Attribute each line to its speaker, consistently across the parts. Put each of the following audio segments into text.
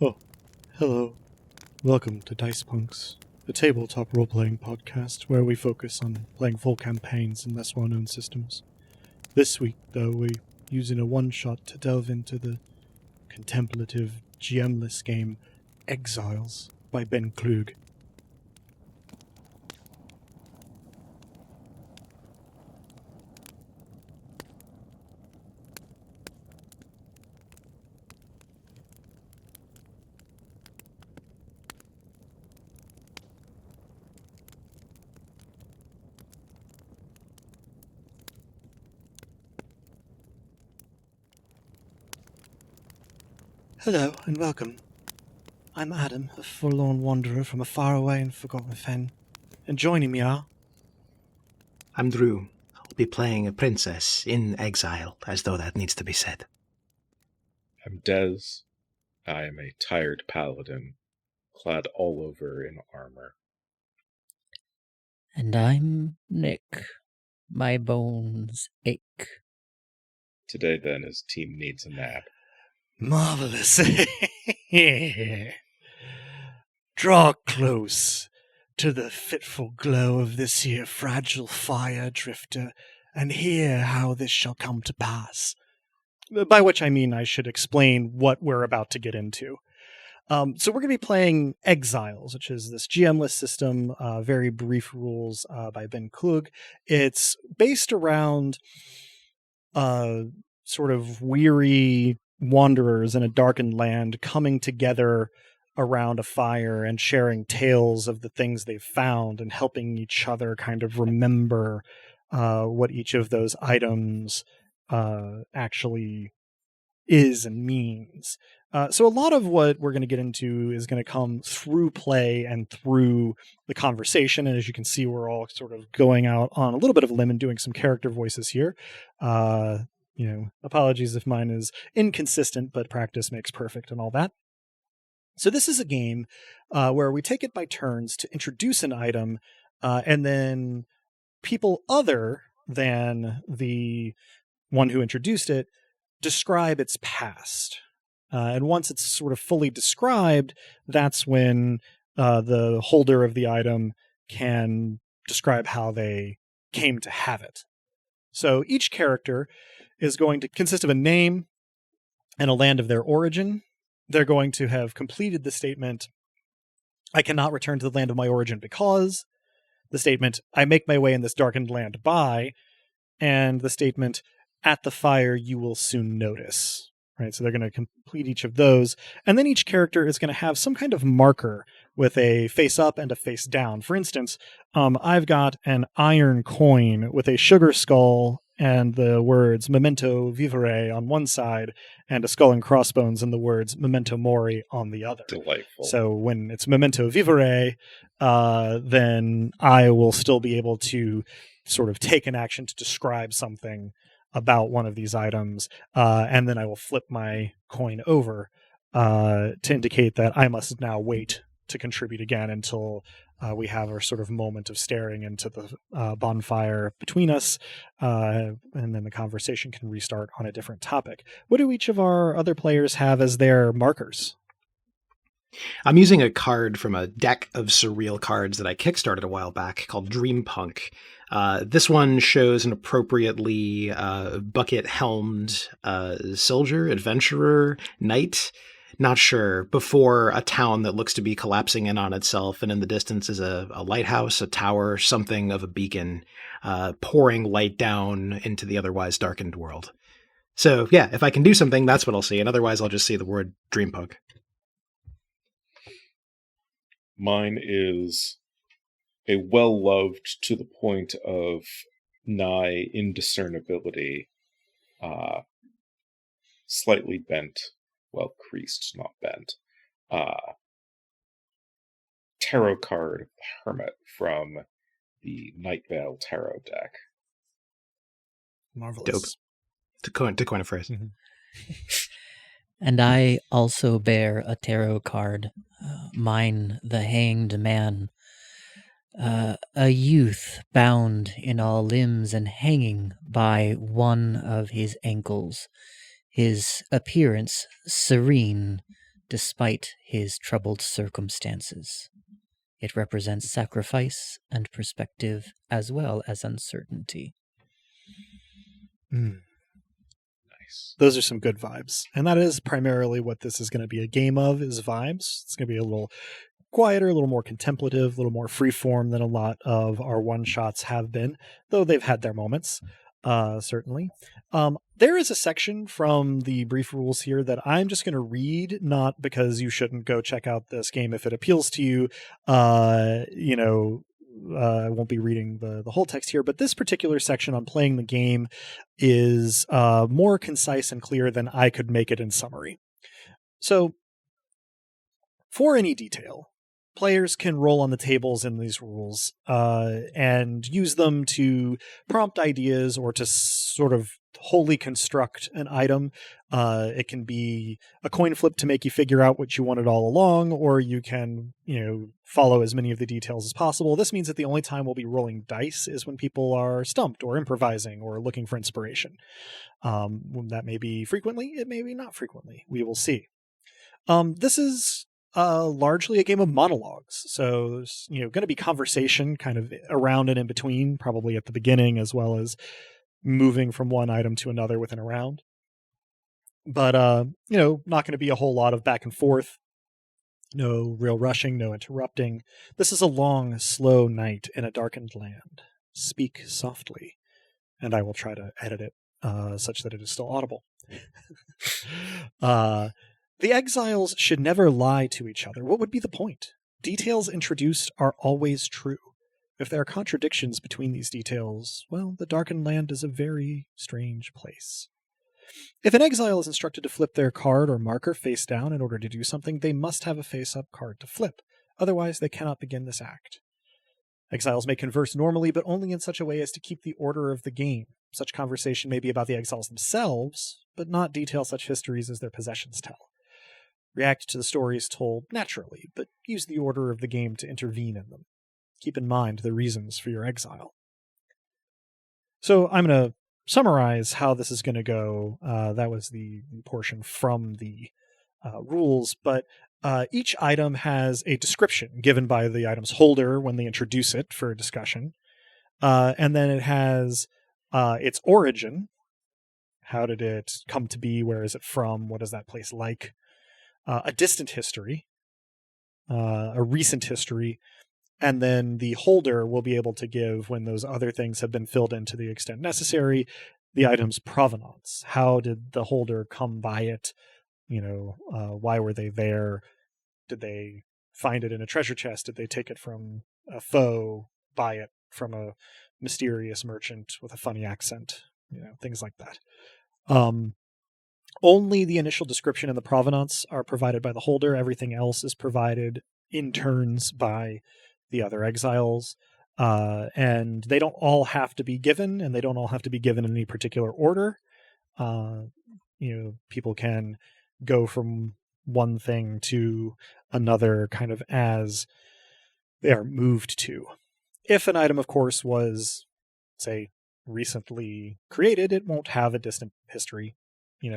Speaker 1: Oh, hello. Welcome to Dice Punks, a tabletop role-playing podcast where we focus on playing full campaigns in less well-known systems. This week, though, we're using a one-shot to delve into the contemplative, GM-less game Exiles by Ben Klug. Hello, and welcome. I'm Adam, a forlorn wanderer from a faraway and forgotten fen. And joining me are...
Speaker 2: I'm Drew. I'll be playing a princess in exile, as though that needs to be said.
Speaker 3: I'm Dez. I am a tired paladin, clad all over in armor.
Speaker 4: And I'm Nick. My bones ache.
Speaker 3: Today, then, his team needs a nap.
Speaker 1: Marvelous. Draw close to the fitful glow of this here fragile fire, drifter, and hear how this shall come to pass. By which I mean I should explain what we're about to get into. So we're going to be playing Exiles, which is this GM-less system, very brief rules by Ben Klug. It's based around sort of weary wanderers in a darkened land coming together around a fire and sharing tales of the things they've found and helping each other kind of remember what each of those items actually is and means. So a lot of what we're going to get into is going to come through play and through the conversation. And as you can see, we're all sort of going out on a little bit of a limb and doing some character voices here. Apologies if mine is inconsistent, but practice makes perfect and all that. So this is a game where we take it by turns to introduce an item, and then people other than the one who introduced it describe its past. And once it's sort of fully described, that's when the holder of the item can describe how they came to have it. So each character is going to consist of a name and a land of their origin. They're going to have completed the statement, I cannot return to the land of my origin because, the statement, I make my way in this darkened land by, and the statement, at the fire you will soon notice. Right, so they're going to complete each of those, and then each character is going to have some kind of marker with a face up and a face down. For instance, I've got an iron coin with a sugar skull and the words Memento Vivere on one side, and a skull and crossbones and the words Memento Mori on the other.
Speaker 3: Delightful.
Speaker 1: So when it's Memento Vivere, then I will still be able to sort of take an action to describe something about one of these items, and then I will flip my coin over to indicate that I must now wait to contribute again until we have our sort of moment of staring into the bonfire between us, and then the conversation can restart on a different topic. What do each of our other players have as their markers?
Speaker 2: I'm using a card from a deck of surreal cards that I kickstarted a while back called Dream Punk. This one shows an appropriately bucket-helmed soldier, adventurer, knight, not sure, before a town that looks to be collapsing in on itself, and in the distance is a lighthouse, a tower, something of a beacon, pouring light down into the otherwise darkened world. So yeah, if I can do something, that's what I'll see, and otherwise I'll just see the word Dream Punk.
Speaker 3: Mine is a well-loved to the point of nigh indiscernibility, slightly bent, well, creased, not bent, tarot card of the Hermit from the Night Vale Tarot deck.
Speaker 1: Marvelous.
Speaker 2: Dope. To coin a phrase.
Speaker 1: Mm-hmm.
Speaker 4: And I also bear a tarot card, mine the Hanged Man. A youth bound in all limbs and hanging by one of his ankles, his appearance serene, despite his troubled circumstances. It represents sacrifice and perspective as well as uncertainty.
Speaker 3: Nice.
Speaker 1: Those are some good vibes. And that is primarily what this is going to be a game of, is vibes. It's going to be a little quieter, a little more contemplative, a little more freeform than a lot of our one-shots have been, though they've had their moments, certainly. There is a section from the brief rules here that I'm just going to read, not because you shouldn't go check out this game if it appeals to you. I won't be reading the whole text here, but this particular section on playing the game is more concise and clear than I could make it in summary. So, for any detail, players can roll on the tables in these rules and use them to prompt ideas or to sort of wholly construct an item. It can be a coin flip to make you figure out what you wanted all along, or you can, follow as many of the details as possible. This means that the only time we'll be rolling dice is when people are stumped or improvising or looking for inspiration. That may be frequently, it may be not frequently. We will see. This is largely a game of monologues. So there's, going to be conversation kind of around and in between, probably at the beginning, as well as moving from one item to another within a round. But, not going to be a whole lot of back and forth. No real rushing, no interrupting. This is a long, slow night in a darkened land. Speak softly, and I will try to edit it such that it is still audible. The exiles should never lie to each other. What would be the point? Details introduced are always true. If there are contradictions between these details, well, the Darkened Land is a very strange place. If an exile is instructed to flip their card or marker face down in order to do something, they must have a face-up card to flip. Otherwise, they cannot begin this act. Exiles may converse normally, but only in such a way as to keep the order of the game. Such conversation may be about the exiles themselves, but not detail such histories as their possessions tell. React to the stories told naturally, but use the order of the game to intervene in them. Keep in mind the reasons for your exile. So I'm going to summarize how this is going to go. That was the portion from the rules, but each item has a description given by the item's holder when they introduce it for a discussion. And then it has its origin. How did it come to be? Where is it from? What is that place like? A distant history, a recent history, and then the holder will be able to give, when those other things have been filled in to the extent necessary, the item's provenance. How did the holder come by it? Why were they there? Did they find it in a treasure chest? Did they take it from a foe, buy it from a mysterious merchant with a funny accent? Things like that. Only the initial description and the provenance are provided by the holder. Everything else is provided in turns by the other exiles. And they don't all have to be given, and they don't all have to be given in any particular order. People can go from one thing to another kind of as they are moved to. If an item, of course, was, say, recently created, it won't have a distant history.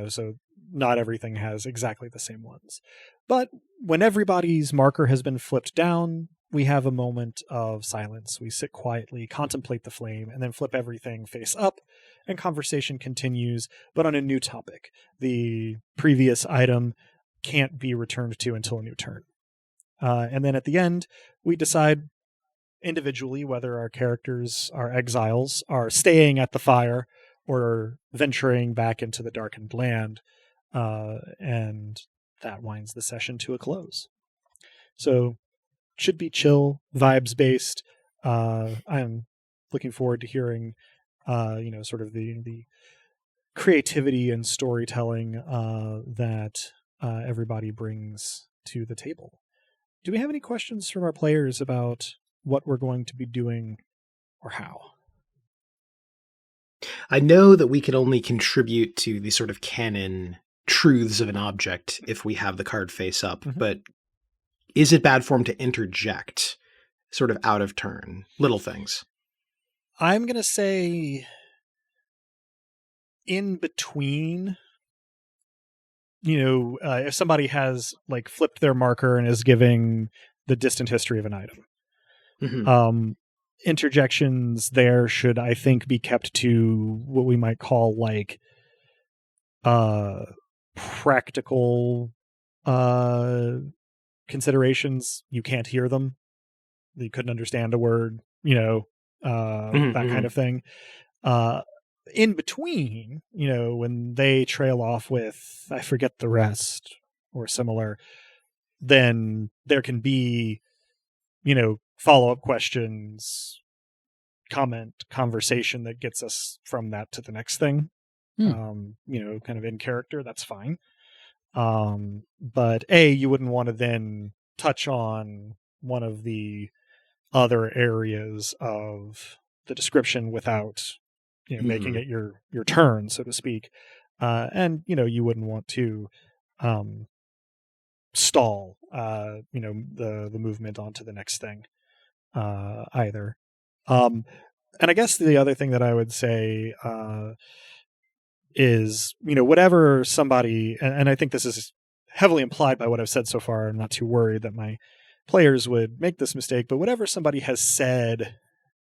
Speaker 1: So not everything has exactly the same ones. But when everybody's marker has been flipped down, we have a moment of silence. We sit quietly, contemplate the flame, and then flip everything face up, and conversation continues, but on a new topic. The previous item can't be returned to until a new turn. And then at the end, we decide individually whether our characters, our exiles, are staying at the fire or venturing back into the Darkened Land, and that winds the session to a close. So, should be chill, vibes-based. I'm looking forward to hearing, sort of the creativity and storytelling that everybody brings to the table. Do we have any questions from our players about what we're going to be doing or how?
Speaker 2: I know that we can only contribute to the sort of canon truths of an object if we have the card face up, but is it bad form to interject sort of out of turn? Little things.
Speaker 1: I'm going to say in between. if somebody has like flipped their marker and is giving the distant history of an item,
Speaker 2: Mhm.
Speaker 1: interjections there should, I think, be kept to what we might call like practical considerations. You can't hear them. You couldn't understand a word,
Speaker 2: Mhm,
Speaker 1: that kind
Speaker 2: mhm.
Speaker 1: of thing. In between, when they trail off with, I forget the rest or similar, then there can be, follow-up questions, conversation that gets us from that to the next thing.
Speaker 4: Hmm.
Speaker 1: Kind of in character, that's fine. But you wouldn't want to then touch on one of the other areas of the description without making
Speaker 2: Mhm.
Speaker 1: it your turn, so to speak. And you wouldn't want to stall the movement onto the next thing either. And I guess the other thing that I would say is, whatever somebody, and I think this is heavily implied by what I've said so far. I'm not too worried that my players would make this mistake, but whatever somebody has said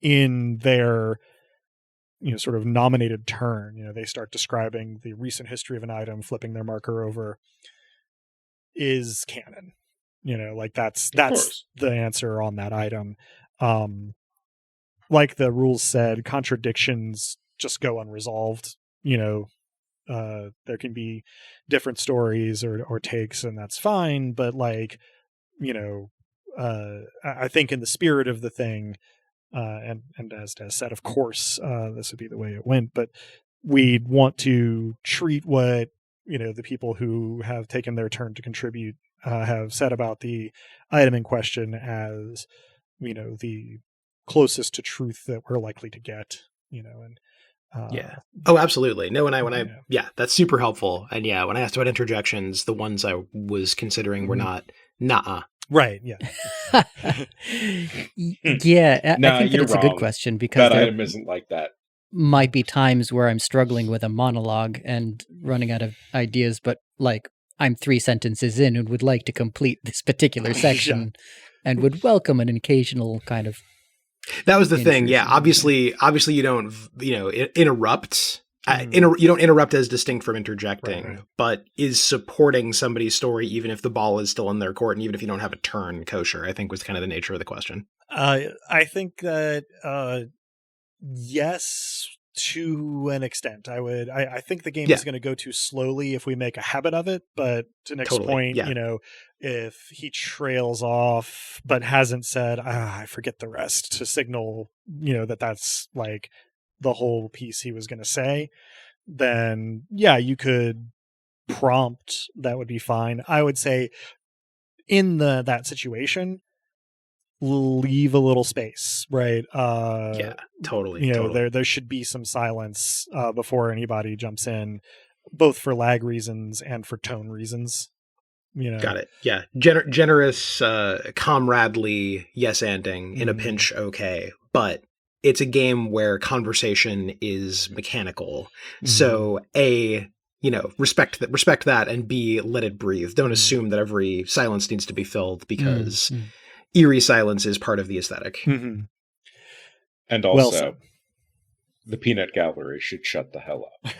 Speaker 1: in their sort of nominated turn, they start describing the recent history of an item, flipping their marker over, is canon. Like that's
Speaker 3: Of course.
Speaker 1: the answer on that item. Like the rules said, contradictions just go unresolved. There can be different stories or takes, and that's fine, but like, I think in the spirit of the thing, and as Des said, of course, this would be the way it went, but we'd want to treat what the people who have taken their turn to contribute have said about the item in question as the closest to truth that we're likely to get. And
Speaker 2: Yeah. Oh, absolutely. No,
Speaker 1: yeah.
Speaker 2: yeah, that's super helpful. And yeah, when I asked about interjections, the ones I was considering were
Speaker 1: Mhm.
Speaker 2: not, nah.
Speaker 1: Right. Yeah.
Speaker 4: Yeah, I
Speaker 3: Nah,
Speaker 4: think that
Speaker 3: you're
Speaker 4: it's a good
Speaker 3: wrong.
Speaker 4: question because
Speaker 3: That
Speaker 4: there
Speaker 3: item isn't like that.
Speaker 4: might be times where I'm struggling with a monologue and running out of ideas, but like I'm 3 sentences in and would like to complete this particular section and would welcome an occasional kind of
Speaker 2: That was the thing. Yeah.
Speaker 4: intrusion.
Speaker 2: Obviously you don't, interrupt.
Speaker 1: Mhm.
Speaker 2: You don't interrupt as distinct from interjecting,
Speaker 1: Right.
Speaker 2: but is supporting somebody's story even if the ball is still in their court and even if you don't have a turn kosher, I think was kind of the nature of the question.
Speaker 1: I think that yes, to an extent. I think the game
Speaker 2: Yeah.
Speaker 1: is going to go too slowly if we make a habit of it. But to Nick's
Speaker 2: Totally.
Speaker 1: point,
Speaker 2: Yeah.
Speaker 1: if he trails off but hasn't said, I forget the rest, to signal, that's like the whole piece he was going to say, then yeah, you could prompt. That would be fine. I would say in that situation, leave a little space, right?
Speaker 2: Yeah. Totally.
Speaker 1: There should be some silence before anybody jumps in, both for lag reasons and for tone reasons.
Speaker 2: Got it. Yeah. Generous, comradely yes-anding in a
Speaker 1: Mhm.
Speaker 2: pinch. Okay. But it's a game where conversation is mechanical.
Speaker 1: Mhm.
Speaker 2: So respect that, and B, let it breathe. Don't assume that every silence needs to be filled because eerie silence is part of the aesthetic.
Speaker 1: Mhm.
Speaker 3: And
Speaker 1: Well
Speaker 3: also,
Speaker 1: said.
Speaker 3: the peanut gallery should shut the hell up.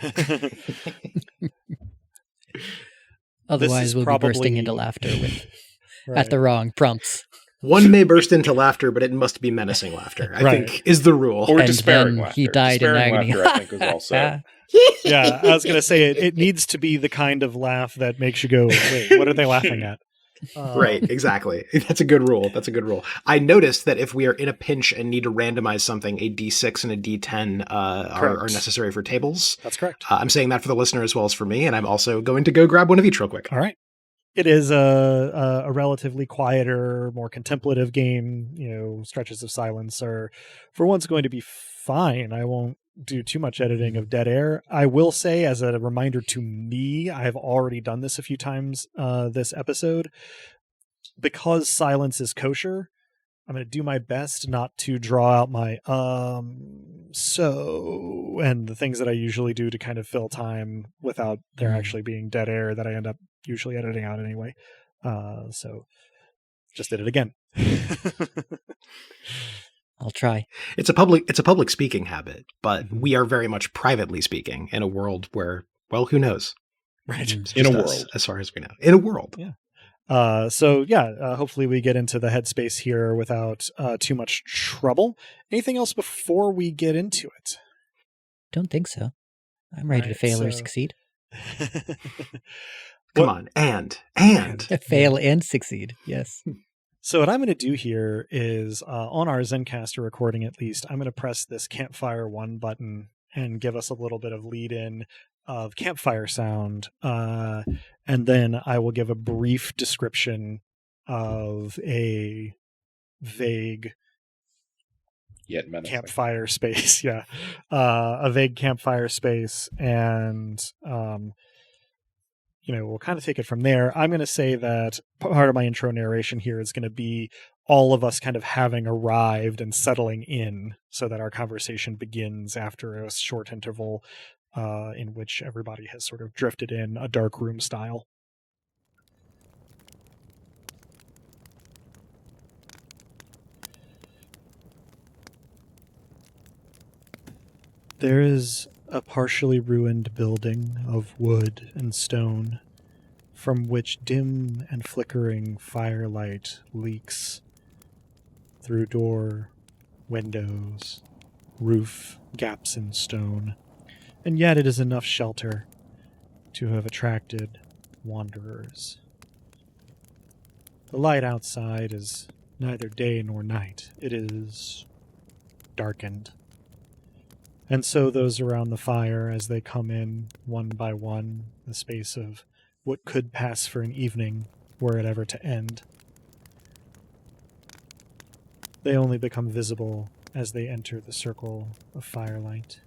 Speaker 4: Otherwise, we'll be bursting into laughter at the wrong prompts.
Speaker 2: One may burst into laughter, but it must be menacing laughter, I think is the rule.
Speaker 3: Or
Speaker 4: And
Speaker 3: despairing
Speaker 4: then
Speaker 3: laughter.
Speaker 4: he died
Speaker 3: Despairing
Speaker 4: in agony.
Speaker 3: laughter, I think, is also.
Speaker 1: Yeah, I was going to say it needs to be the kind of laugh that makes you go, wait, what are they laughing at?
Speaker 2: Right, exactly. That's a good rule. I noticed that if we are in a pinch and need to randomize something, a D6 and a D10 are necessary for tables.
Speaker 1: That's correct.
Speaker 2: I'm saying that for the listener as well as for me, and I'm also going to go grab one of each real quick.
Speaker 1: All right. It is a relatively quieter, more contemplative game. Stretches of silence are, for once, going to be fine. I won't do too much editing of dead air. I will say, as a reminder to me, I've already done this a few times this episode. Because silence is kosher, I'm going to do my best not to draw out my so and the things that I usually do to kind of fill time without there actually being dead air that I end up usually editing out anyway. So just did it again.
Speaker 4: I'll try.
Speaker 2: It's a public speaking habit, but
Speaker 1: Mhm.
Speaker 2: we are very much privately speaking in a world where, well, who knows?
Speaker 1: Right.
Speaker 2: It's
Speaker 3: In a
Speaker 2: just us,
Speaker 3: world.
Speaker 2: as far as we know. In a world.
Speaker 1: Yeah. Hopefully we get into the headspace here without too much trouble. Anything else before we get into it?
Speaker 4: Don't think so. I'm ready to
Speaker 1: Right,
Speaker 4: fail or
Speaker 1: so-
Speaker 4: succeed.
Speaker 2: Come
Speaker 1: What-
Speaker 2: on. And.
Speaker 4: Fail and succeed. Yes.
Speaker 1: So what I'm going to do here is on our Zencastr recording, at least, I'm going to press this Campfire 1 button and give us a little bit of lead in of campfire sound. And then I will give a brief description of a vague
Speaker 3: Yet menacing.
Speaker 1: campfire space. Yeah. A vague campfire space. And, we'll kind of take it from there. I'm going to say that part of my intro narration here is going to be all of us kind of having arrived and settling in so that our conversation begins after a short interval in which everybody has sort of drifted in a dark room style. There is a partially ruined building of wood and stone from which dim and flickering firelight leaks through door, windows, roof, gaps in stone, and yet it is enough shelter to have attracted wanderers. The light outside is neither day nor night. It is darkened. And so those around the fire, as they come in one by one, the space of what could pass for an evening, were it ever to end, they only become visible as they enter the circle of firelight.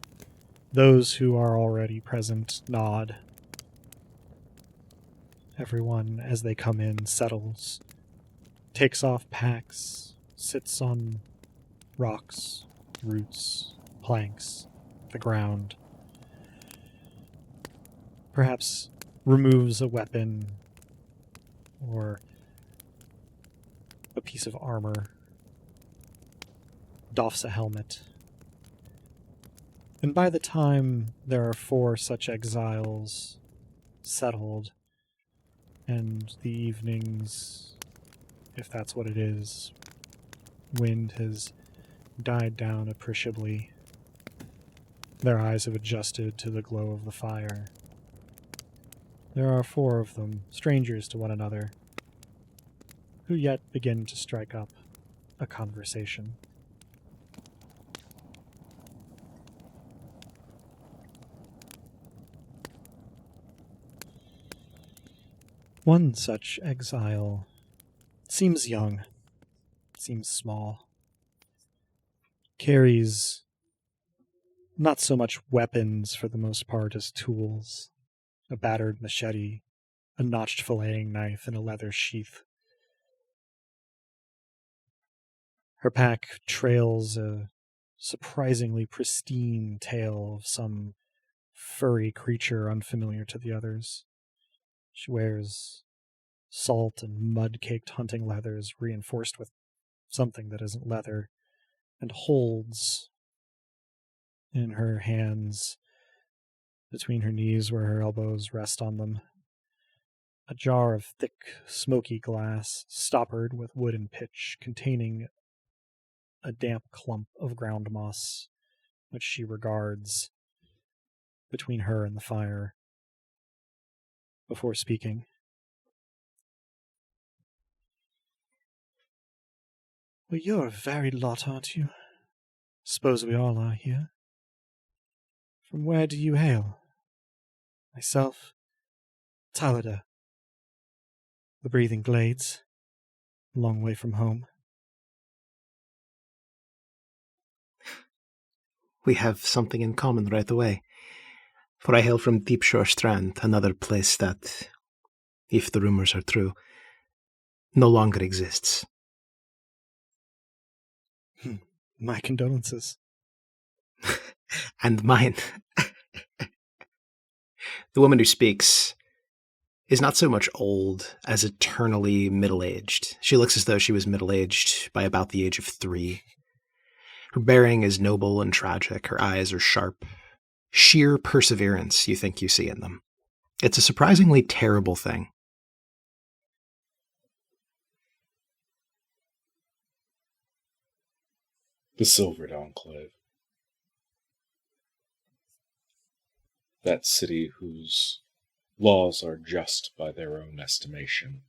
Speaker 1: Those who are already present nod. Everyone, as they come in, settles, takes off packs, sits on rocks, roots, planks, the ground. Perhaps removes a weapon or a piece of armor, doffs a helmet. And by the time there are 4 such exiles settled, and the evenings, if that's what it is, wind has died down appreciably, their eyes have adjusted to the glow of the fire. There are 4 of them, strangers to one another, who yet begin to strike up a conversation. One such exile seems young, seems small, carries not so much weapons for the most part as tools, a battered machete, a notched filleting knife, and a leather sheath. Her pack trails a surprisingly pristine tale of some furry creature unfamiliar to the others. She wears salt and mud-caked hunting leathers reinforced with something that isn't leather, and holds in her hands, between her knees where her elbows rest on them, a jar of thick, smoky glass, stoppered with wood and pitch, containing a damp clump of ground moss, which she regards between her and the fire, before speaking. Well, you're a varied lot, aren't you? Suppose we all are here. From where do you hail? Myself, Talada. The Breathing Glades. A long way from home.
Speaker 2: We have something in common right away. For I hail from Deepshore Strand, another place that, if the rumors are true, no longer exists.
Speaker 1: My condolences.
Speaker 2: And mine. The woman who speaks is not so much old as eternally middle-aged. She looks as though she was middle-aged by about the age of 3. Her bearing is noble and tragic. Her eyes are sharp. Sheer perseverance you think you see in them. It's a surprisingly terrible thing.
Speaker 3: The Silvered Enclave. That city whose laws are just by their own estimation.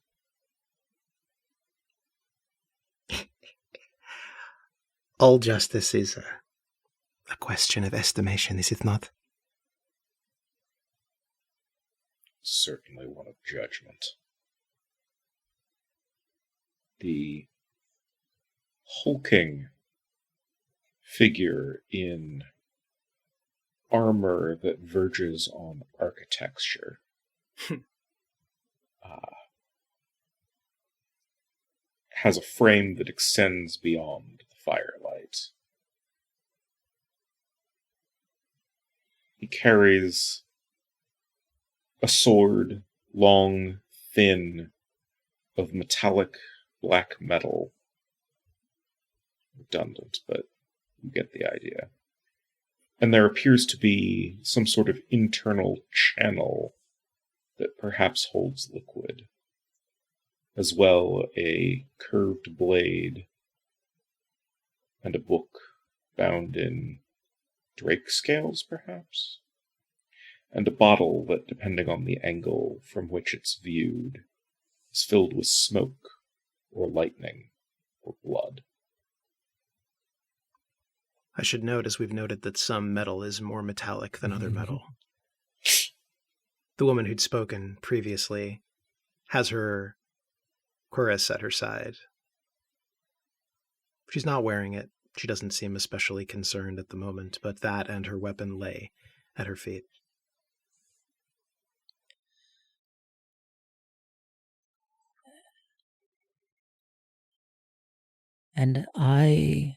Speaker 2: All justice is a question of estimation, is it not?
Speaker 3: Certainly one of judgment. The hulking figure in armor that verges on architecture has a frame that extends beyond the firelight. He carries a sword, long, thin, of metallic black metal. Redundant, but you get the idea. And there appears to be some sort of internal channel that perhaps holds liquid. As well, a curved blade and a book bound in drake scales, perhaps? And a bottle that, depending on the angle from which it's viewed, is filled with smoke, or lightning, or blood.
Speaker 2: I should note, as we've noted, that some metal is more metallic than other metal. The woman who'd spoken previously has her cuirass at her side. She's not wearing it. She doesn't seem especially concerned at the moment, but that and her weapon lay at her feet.
Speaker 4: And I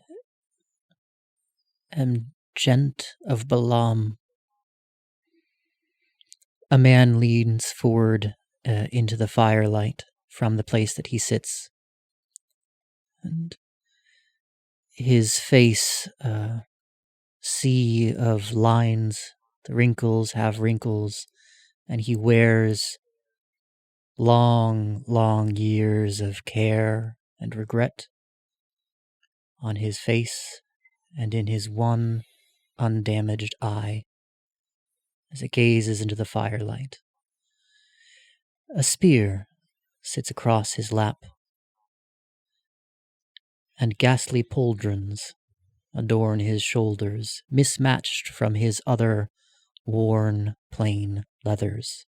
Speaker 4: am Gent of Balam. A man leans forward into the firelight from the place that he sits. And his face, sea of lines, the wrinkles have wrinkles, and he wears long, long years of care and regret on his face and in his one undamaged eye as it gazes into the firelight. A spear sits across his lap, and ghastly pauldrons adorn his shoulders, mismatched from his other worn, plain leathers.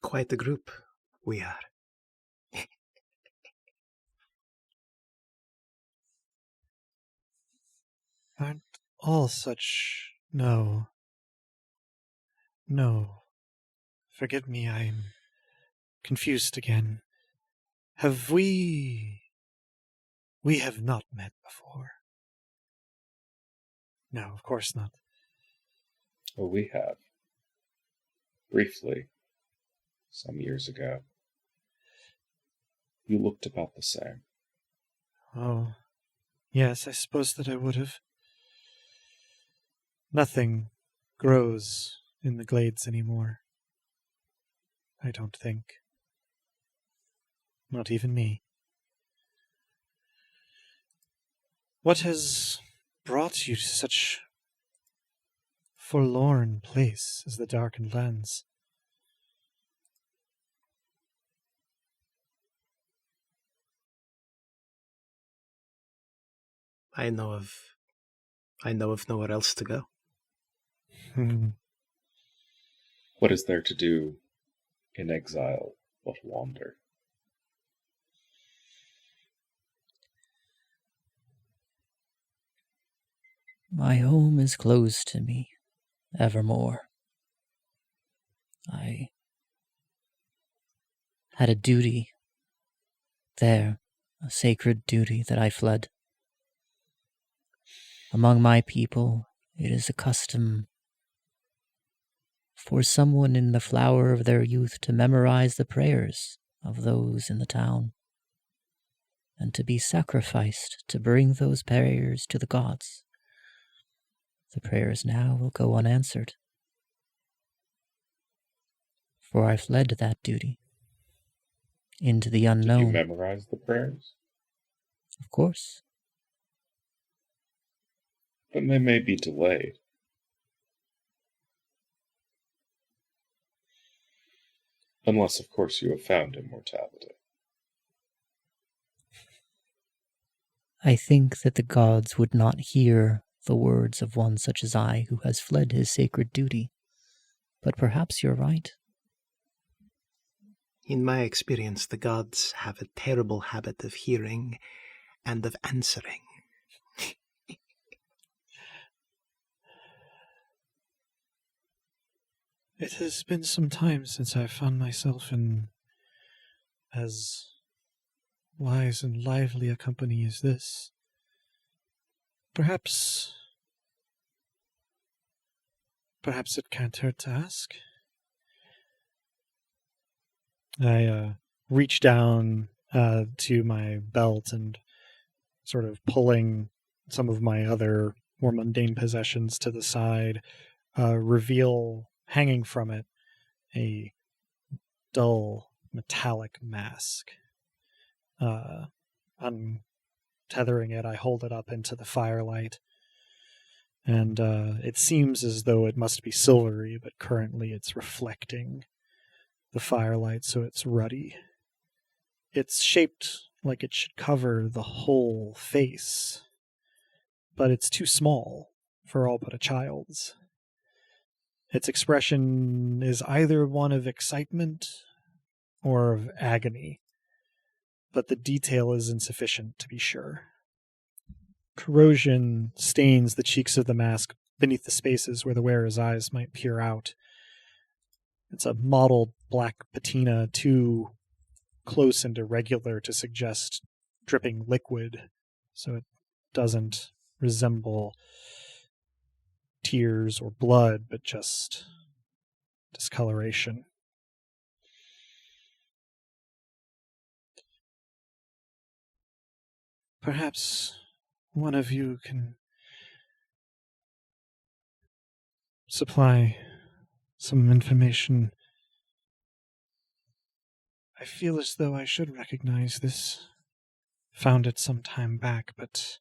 Speaker 2: Quite the group we are.
Speaker 1: Aren't all such... No. Forgive me, I'm confused again. Have we... We have not met before. No, of course not.
Speaker 3: Oh, we have. Briefly. Some years ago. You looked about the same.
Speaker 1: Oh, yes, I suppose that I would have. Nothing grows in the glades anymore. I don't think. Not even me. What has brought you to such forlorn place as the Darkened Lands?
Speaker 2: I know of nowhere else to go.
Speaker 3: What is there to do in exile but wander?
Speaker 4: My home is closed to me, evermore. I had a duty there, a sacred duty that I fled. Among my people, it is a custom for someone in the flower of their youth to memorize the prayers of those in the town, and to be sacrificed to bring those prayers to the gods. The prayers now will go unanswered, for I fled that duty into the
Speaker 3: Did you
Speaker 4: unknown.
Speaker 3: memorize the prayers?
Speaker 4: Of course.
Speaker 3: Then they may be delayed. Unless, of course, you have found immortality.
Speaker 4: I think that the gods would not hear the words of one such as I who has fled his sacred duty. But perhaps you're right.
Speaker 2: In my experience, the gods have a terrible habit of hearing and of answering.
Speaker 1: It has been some time since I found myself in as wise and lively a company as this. Perhaps it can't hurt to ask. I reach down to my belt and sort of pulling some of my other more mundane possessions to the side, reveal hanging from it a dull metallic mask. Untethering it, I hold it up into the firelight, and it seems as though it must be silvery, but currently it's reflecting the firelight, so it's ruddy. It's shaped like it should cover the whole face, but it's too small for all but a child's. Its expression is either one of excitement or of agony, but the detail is insufficient to be sure. Corrosion stains the cheeks of the mask beneath the spaces where the wearer's eyes might peer out. It's a mottled black patina, too close and irregular to suggest dripping liquid, so it doesn't resemble tears or blood, but just discoloration. Perhaps one of you can supply some information. I feel as though I should recognize this. Found it some time back, but,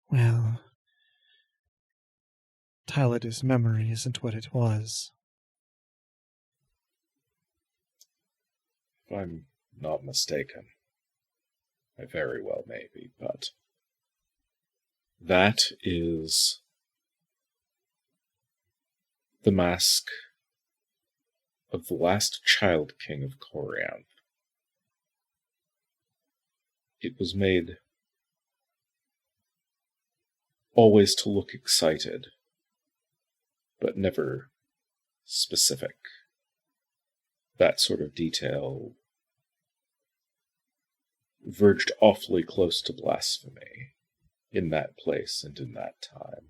Speaker 1: well, Tylad's memory isn't what it was.
Speaker 3: If I'm not mistaken, I very well may be, but that is the mask of the last child king of Corianth. It was made always to look excited, but never specific. That sort of detail verged awfully close to blasphemy in that place and in that time.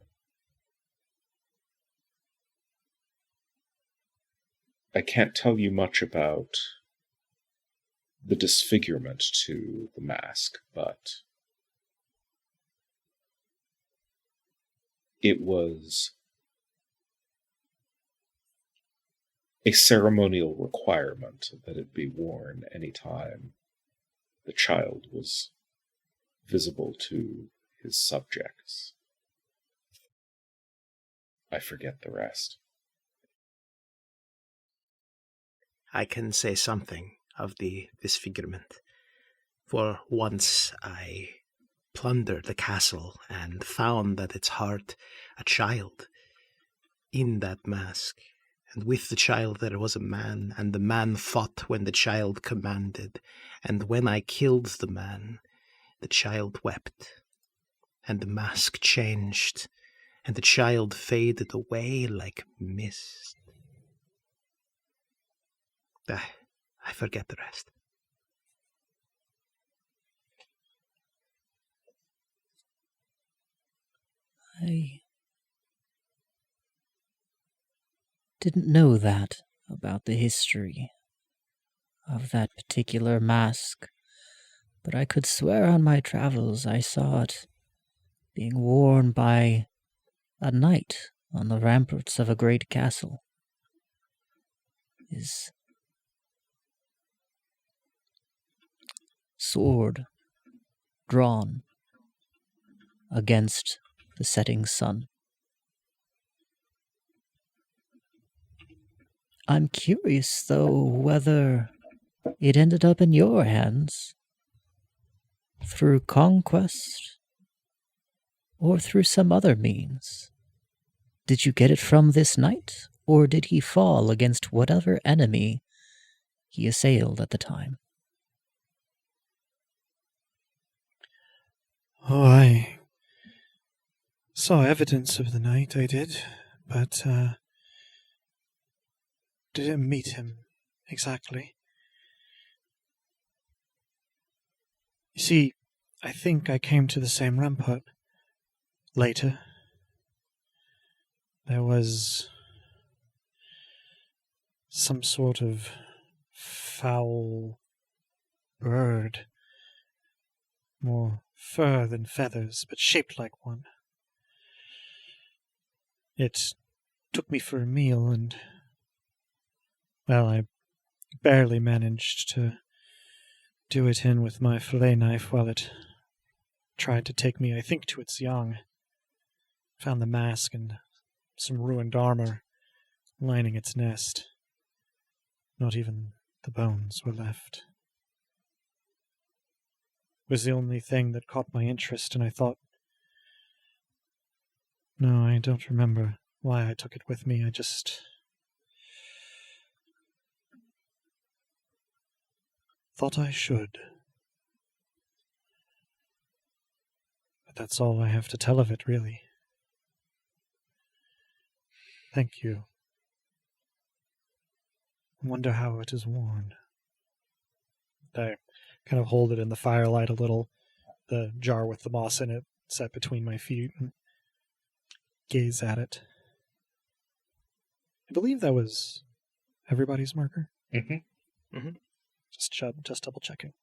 Speaker 3: I can't tell you much about the disfigurement to the mask, but it was a ceremonial requirement that it be worn any time the child was visible to his subjects. I forget the rest.
Speaker 2: I can say something of the disfigurement, for once I plundered the castle and found at its heart a child in that mask, and with the child there was a man, and the man fought when the child commanded, and when I killed the man, the child wept, and the mask changed, and the child faded away like mist. I forget the rest.
Speaker 4: didn't know that about the history of that particular mask, but I could swear on my travels I saw it being worn by a knight on the ramparts of a great castle. His sword drawn against the setting sun. I'm curious, though, whether it ended up in your hands through conquest or through some other means. Did you get it from this knight, or did he fall against whatever enemy he assailed at the time?
Speaker 1: Oh, I saw evidence of the knight, I did, but didn't meet him exactly. You see, I think I came to the same rampart later. There was some sort of foul bird, more fur than feathers, but shaped like one. It took me for a meal, and, well, I barely managed to do it in with my fillet knife while it tried to take me, I think, to its young. Found the mask and some ruined armor lining its nest. Not even the bones were left. It was the only thing that caught my interest, and I thought, no, I don't remember why I took it with me. I just thought I should. But that's all I have to tell of it, really. Thank you. I wonder how it is worn. I kind of hold it in the firelight a little, the jar with the moss in it set between my feet, and gaze at it. I believe that was everybody's marker.
Speaker 3: Mm-hmm.
Speaker 2: Mm-hmm.
Speaker 1: Just double checking.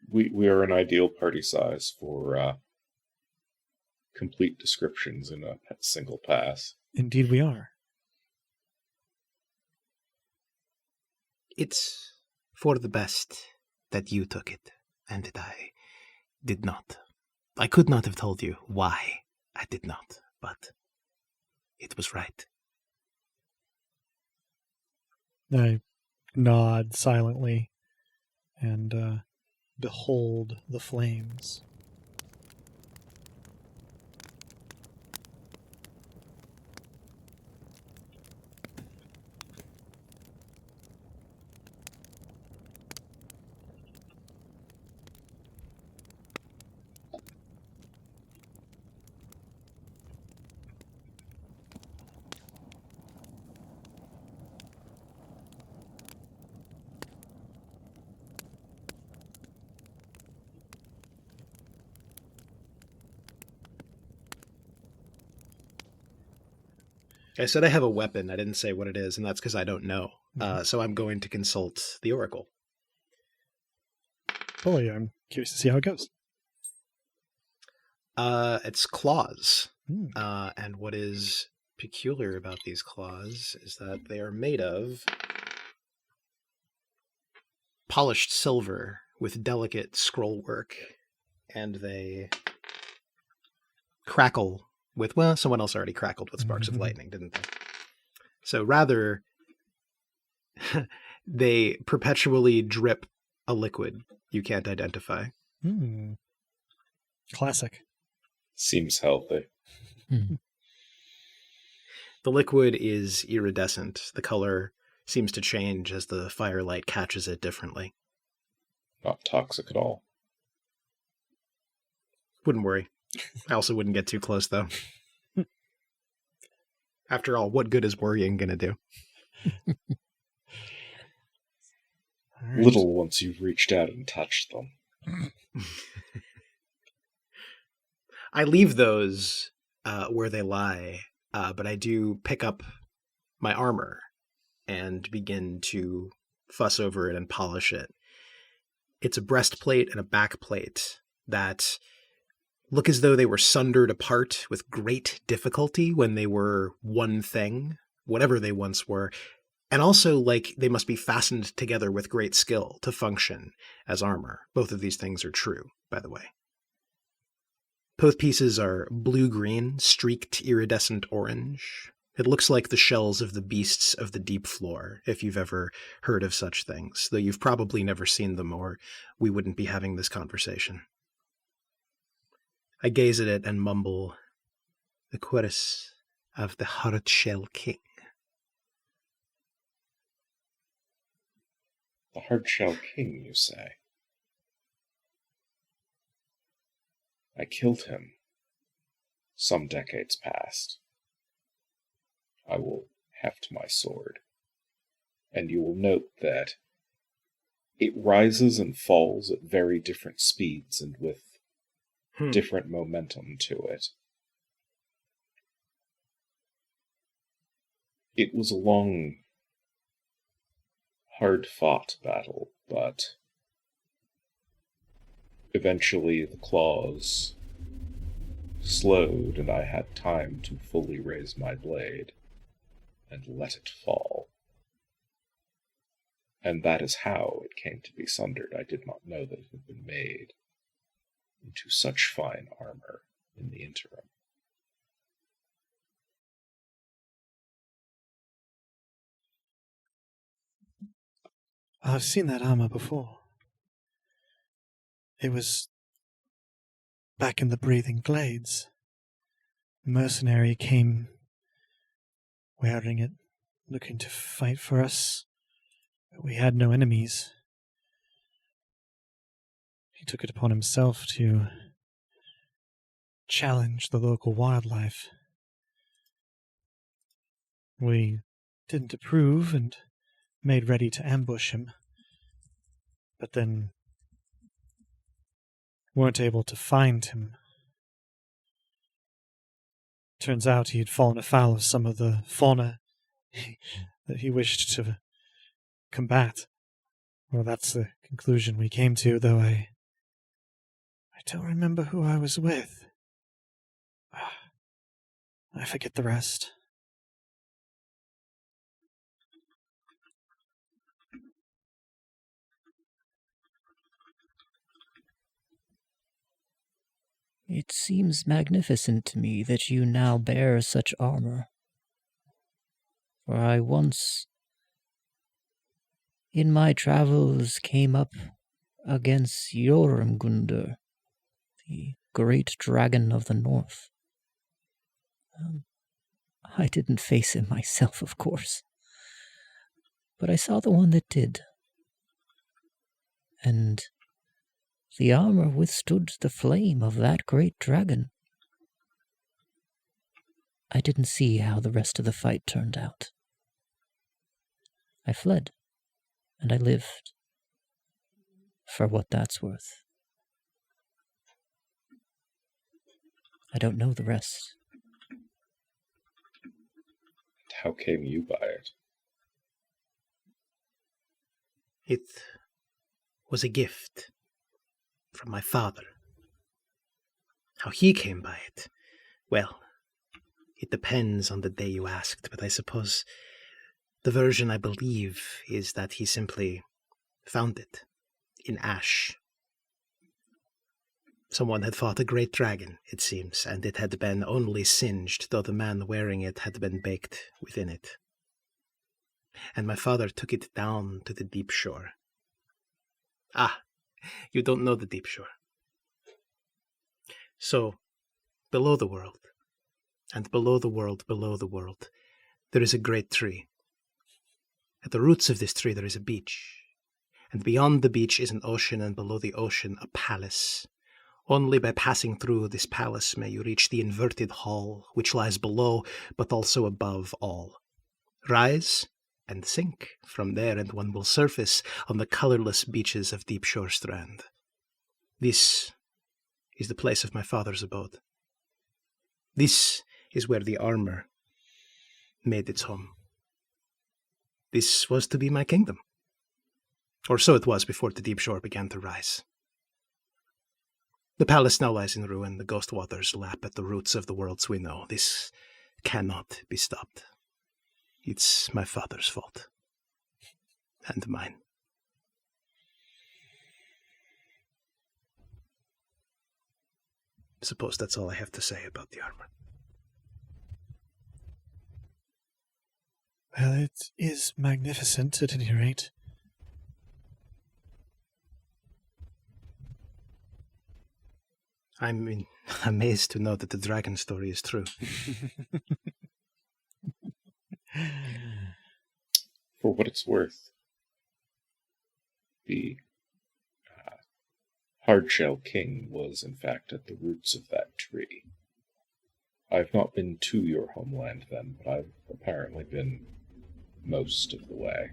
Speaker 3: We are an ideal party size for complete descriptions in a single pass.
Speaker 1: Indeed we are.
Speaker 2: It's for the best that you took it, and that I did not. I could not have told you why I did not, but it was right.
Speaker 1: I nod silently and behold the flames.
Speaker 2: I said I have a weapon. I didn't say what it is, and that's because I don't know. So I'm going to consult the Oracle.
Speaker 1: Fully, I'm curious to see how it goes.
Speaker 2: It's claws. And what is peculiar about these claws is that they are made of polished silver with delicate scroll work, and they crackle with, well, someone else already crackled with sparks of lightning, didn't they? So rather, they perpetually drip a liquid you can't identify.
Speaker 1: Classic.
Speaker 3: Seems healthy.
Speaker 2: The liquid is iridescent. The color seems to change as the firelight catches it differently.
Speaker 3: Not toxic at all.
Speaker 2: Wouldn't worry. I also wouldn't get too close, though. After all, what good is worrying going to do?
Speaker 1: Right.
Speaker 3: Little once you've reached out and touched them.
Speaker 2: I leave those where they lie, but I do pick up my armor and begin to fuss over it and polish it. It's a breastplate and a backplate that look as though they were sundered apart with great difficulty when they were one thing, whatever they once were, and also like they must be fastened together with great skill to function as armor. Both of these things are true, by the way. Both pieces are blue-green, streaked iridescent orange. It looks like the shells of the beasts of the deep floor, if you've ever heard of such things, though you've probably never seen them or we wouldn't be having this conversation. I gaze at it and mumble, "The cuirass of the Hardshell King."
Speaker 3: The Hardshell King, you say? I killed him some decades past. I will heft my sword, and you will note that it rises and falls at very different speeds and with different momentum to it. It was a long, hard-fought battle, but eventually the claws slowed and I had time to fully raise my blade and let it fall. And that is how it came to be sundered. I did not know that it had been made into such fine armor in the interim.
Speaker 1: I've seen that armor before. It was back in the Breathing Glades. A mercenary came wearing it, looking to fight for us, but we had no enemies. He took it upon himself to challenge the local wildlife. We didn't approve and made ready to ambush him, but then weren't able to find him. Turns out he had fallen afoul of some of the fauna that he wished to combat. Well, that's the conclusion we came to, though I don't remember who I was with. I forget the rest.
Speaker 4: It seems magnificent to me that you now bear such armor. For I once, in my travels, came up against Jormungandr, the great dragon of the north. I didn't face him myself, of course, but I saw the one that did. And the armor withstood the flame of that great dragon. I didn't see how the rest of the fight turned out. I fled, and I lived, for what that's worth. I don't know the rest.
Speaker 3: How came you by it?
Speaker 2: It was a gift from my father. How he came by it? Well, it depends on the day you asked, but I suppose the version I believe is that he simply found it in ash. Someone had fought a great dragon, it seems, and it had been only singed, though the man wearing it had been baked within it. And my father took it down to the deep shore. Ah, you don't know the deep shore. So, below the world, and below the world, there is a great tree. At the roots of this tree there is a beach, and beyond the beach is an ocean, and below the ocean a palace. Only by passing through this palace may you reach the inverted hall, which lies below, but also above all. Rise and sink from there, and one will surface on the colorless beaches of Deep Shore Strand. This is the place of my father's abode. This is where the armor made its home. This was to be my kingdom. Or so it was before the deep shore began to rise. The palace now lies in ruin. The ghost waters lap at the roots of the worlds we know. This cannot be stopped. It's my father's fault. And mine. I suppose that's all I have to say about the armor.
Speaker 1: Well, it is magnificent at any rate.
Speaker 2: I'm amazed to know that the dragon story is true.
Speaker 3: For what it's worth, the Hardshell King was in fact at the roots of that tree. I've not been to your homeland then, but I've apparently been most of the way.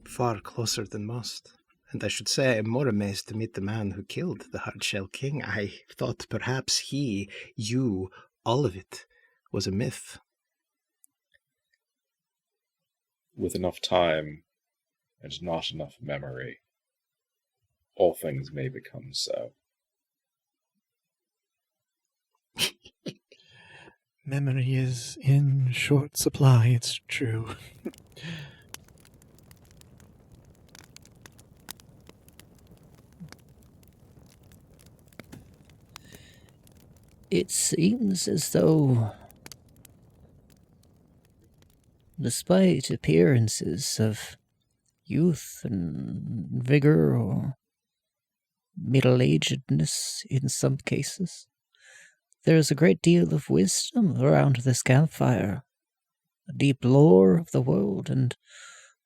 Speaker 2: Far closer than most. And I should say I'm more amazed to meet the man who killed the Hardshell King. I thought perhaps he, you, all of it, was a myth.
Speaker 3: With enough time and not enough memory, all things may become so.
Speaker 1: Memory is in short supply, it's true.
Speaker 4: It seems as though, despite appearances of youth and vigor or middle-agedness in some cases, there is a great deal of wisdom around this campfire, a deep lore of the world, and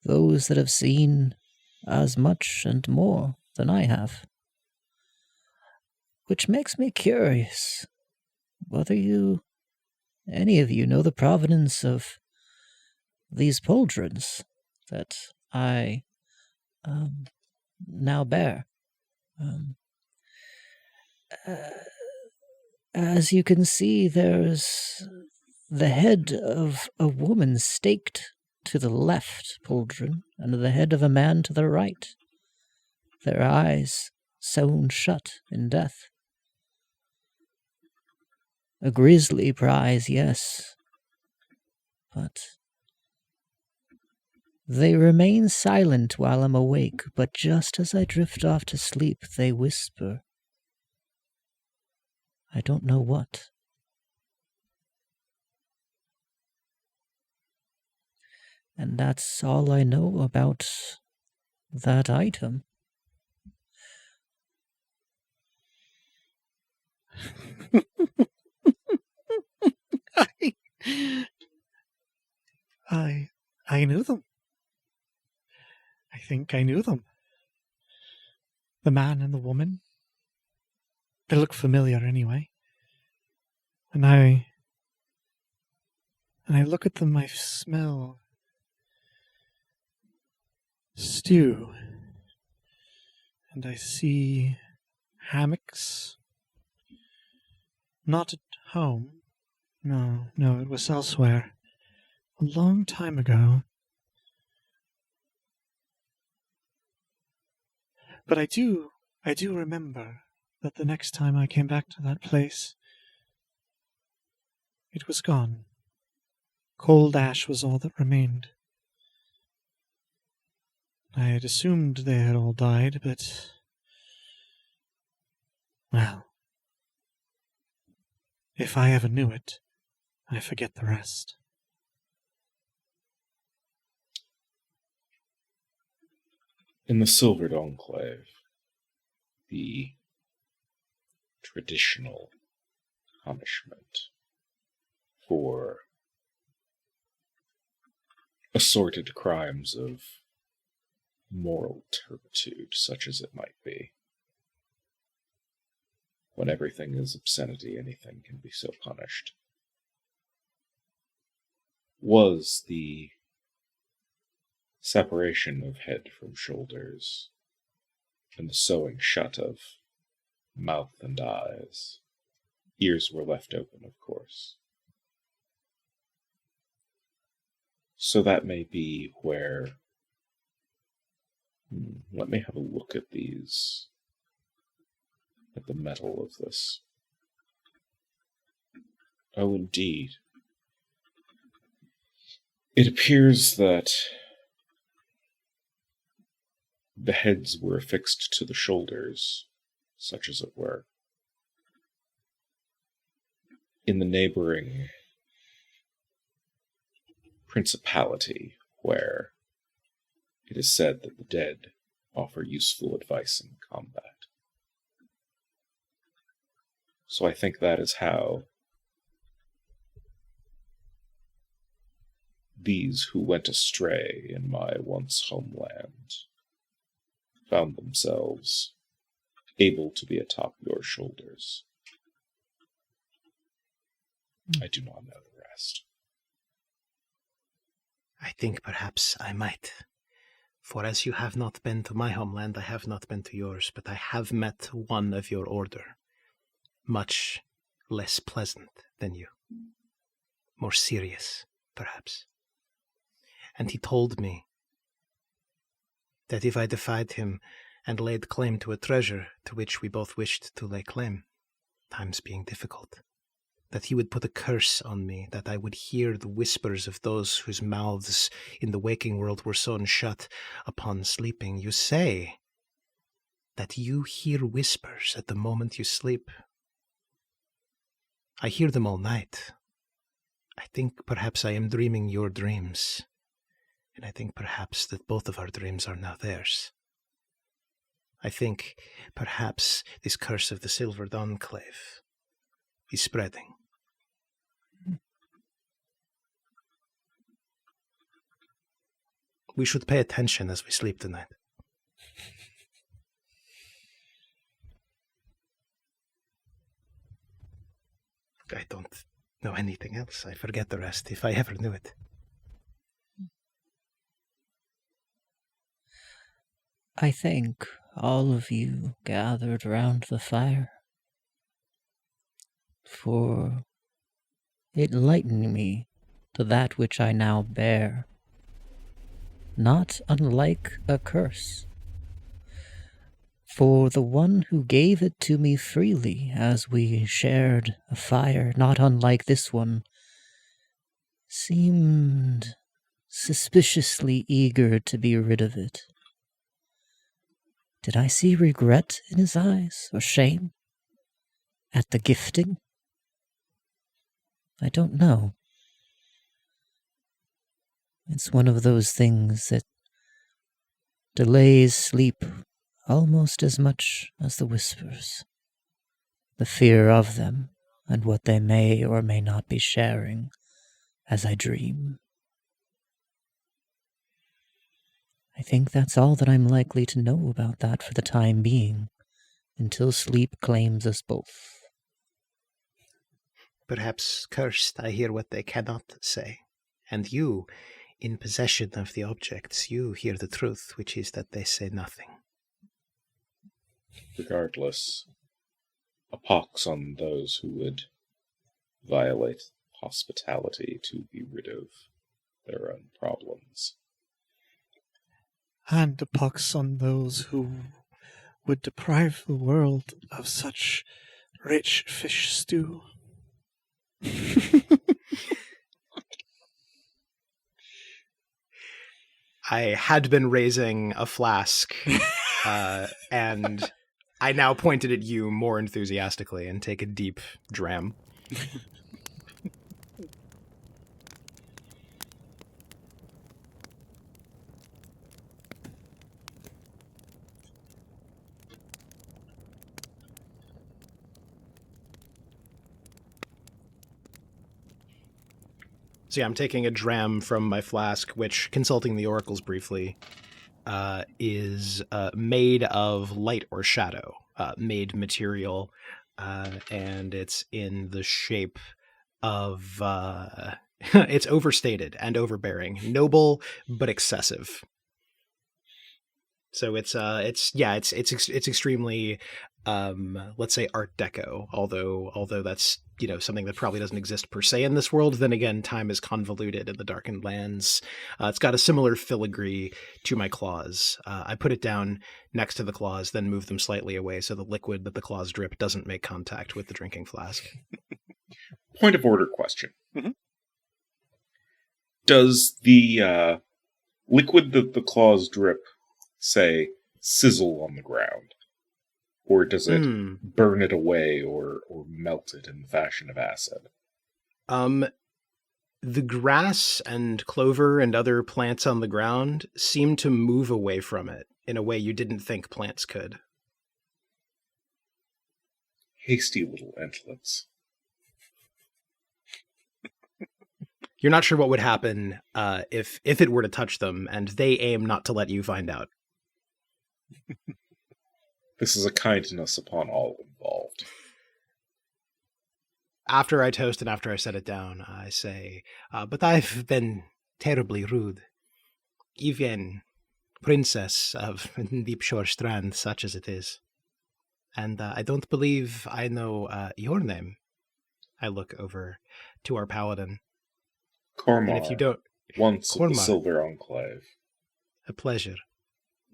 Speaker 4: those that have seen as much and more than I have. Which makes me curious whether any of you know the provenance of these pauldrons that I now bear. As you can see, there's the head of a woman staked to the left pauldron, and the head of a man to the right, their eyes sewn shut in death. A grisly prize, yes, but they remain silent while I'm awake, but just as I drift off to sleep, they whisper. I don't know what. And that's all I know about that item.
Speaker 1: I knew them. I think I knew them. The man and the woman. They look familiar anyway. And I look at them, I smell stew. And I see hammocks. Not at home. No, it was elsewhere. A long time ago. But I do remember that the next time I came back to that place, it was gone. Cold ash was all that remained. I had assumed they had all died, but... well, if I ever knew it, I forget the rest.
Speaker 3: In the Silvered Enclave, the traditional punishment for assorted crimes of moral turpitude, such as it might be. When everything is obscenity, anything can be so punished. Was the separation of head from shoulders, and the sewing shut of mouth and eyes. Ears were left open, of course. So that may be where Let me have a look at these. At the metal of this. Oh, indeed. It appears that the heads were affixed to the shoulders, such as it were, in the neighboring principality, where it is said that the dead offer useful advice in combat. So I think that is how these who went astray in my once homeland found themselves able to be atop your shoulders. I do not know the rest.
Speaker 2: I think perhaps I might. For as you have not been to my homeland, I have not been to yours, but I have met one of your order, much less pleasant than you. More serious, perhaps. And he told me that if I defied him and laid claim to a treasure to which we both wished to lay claim, times being difficult, that he would put a curse on me, that I would hear the whispers of those whose mouths in the waking world were sewn shut upon sleeping. You say that you hear whispers at the moment you sleep. I hear them all night. I think perhaps I am dreaming your dreams, and I think perhaps that both of our dreams are now theirs. I think perhaps this curse of the Silver Dawnclave is spreading. We should pay attention as we sleep tonight. I don't know anything else. I forget the rest, if I ever knew it.
Speaker 4: I think all of you gathered round the fire for it lightened me to that which I now bear, not unlike a curse. For the one who gave it to me freely as we shared a fire not unlike this one seemed suspiciously eager to be rid of it. Did I see regret in his eyes, or shame at the gifting? I don't know. It's one of those things that delays sleep almost as much as the whispers, the fear of them and what they may or may not be sharing as I dream. I think that's all that I'm likely to know about that for the time being, until sleep claims us both.
Speaker 2: Perhaps cursed I hear what they cannot say, and you, in possession of the objects, you hear the truth, which is that they say nothing.
Speaker 3: Regardless, a pox on those who would violate hospitality to be rid of their own problems.
Speaker 1: And a pox on those who would deprive the world of such rich fish stew.
Speaker 2: I had been raising a flask, and I now pointed at you more enthusiastically and take a deep dram. So yeah, I'm taking a dram from my flask, which, consulting the oracles briefly, is made of light or shadow, made material, and it's in the shape of it's overstated and overbearing, noble but excessive. So it's extremely let's say Art Deco, although that's, something that probably doesn't exist per se in this world. Then again, time is convoluted in the Darkened Lands. It's got a similar filigree to my claws. I put it down next to the claws, then move them slightly away so the liquid that the claws drip doesn't make contact with the drinking flask.
Speaker 3: Point of order question.
Speaker 1: Mhm.
Speaker 3: Does the liquid that the claws drip, say, sizzle on the ground? Or does it burn it away or melt it in the fashion of acid?
Speaker 2: The grass and clover and other plants on the ground seem to move away from it in a way you didn't think plants could.
Speaker 3: Hasty little entlets.
Speaker 2: You're not sure what would happen if it were to touch them, and they aim not to let you find out.
Speaker 3: This is a kindness upon all involved.
Speaker 2: After I toast and after I set it down, I say, but I've been terribly rude. Even princess of Deepshore Strand, such as it is. And I don't believe I know your name. I look over to our paladin.
Speaker 3: Cormar,
Speaker 2: and if you don't,
Speaker 3: once
Speaker 2: Cormar,
Speaker 3: of the Silver Enclave.
Speaker 2: A pleasure.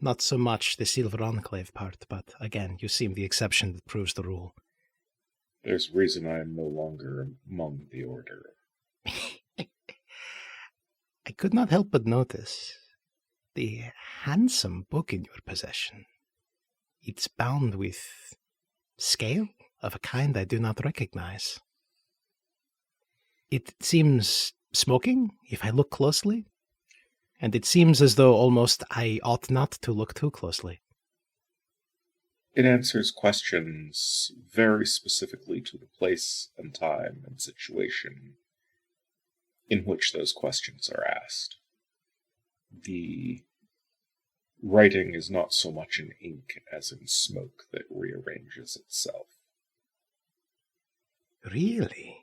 Speaker 2: Not so much the Silver Enclave part, but again, you seem the exception that proves the rule.
Speaker 3: There's reason I am no longer among the Order.
Speaker 2: I could not help but notice the handsome book in your possession. It's bound with scale of a kind I do not recognize. It seems smoking, if I look closely, and it seems as though almost I ought not to look too closely.
Speaker 3: It answers questions very specifically to the place and time and situation in which those questions are asked. The writing is not so much in ink as in smoke that rearranges itself.
Speaker 2: Really?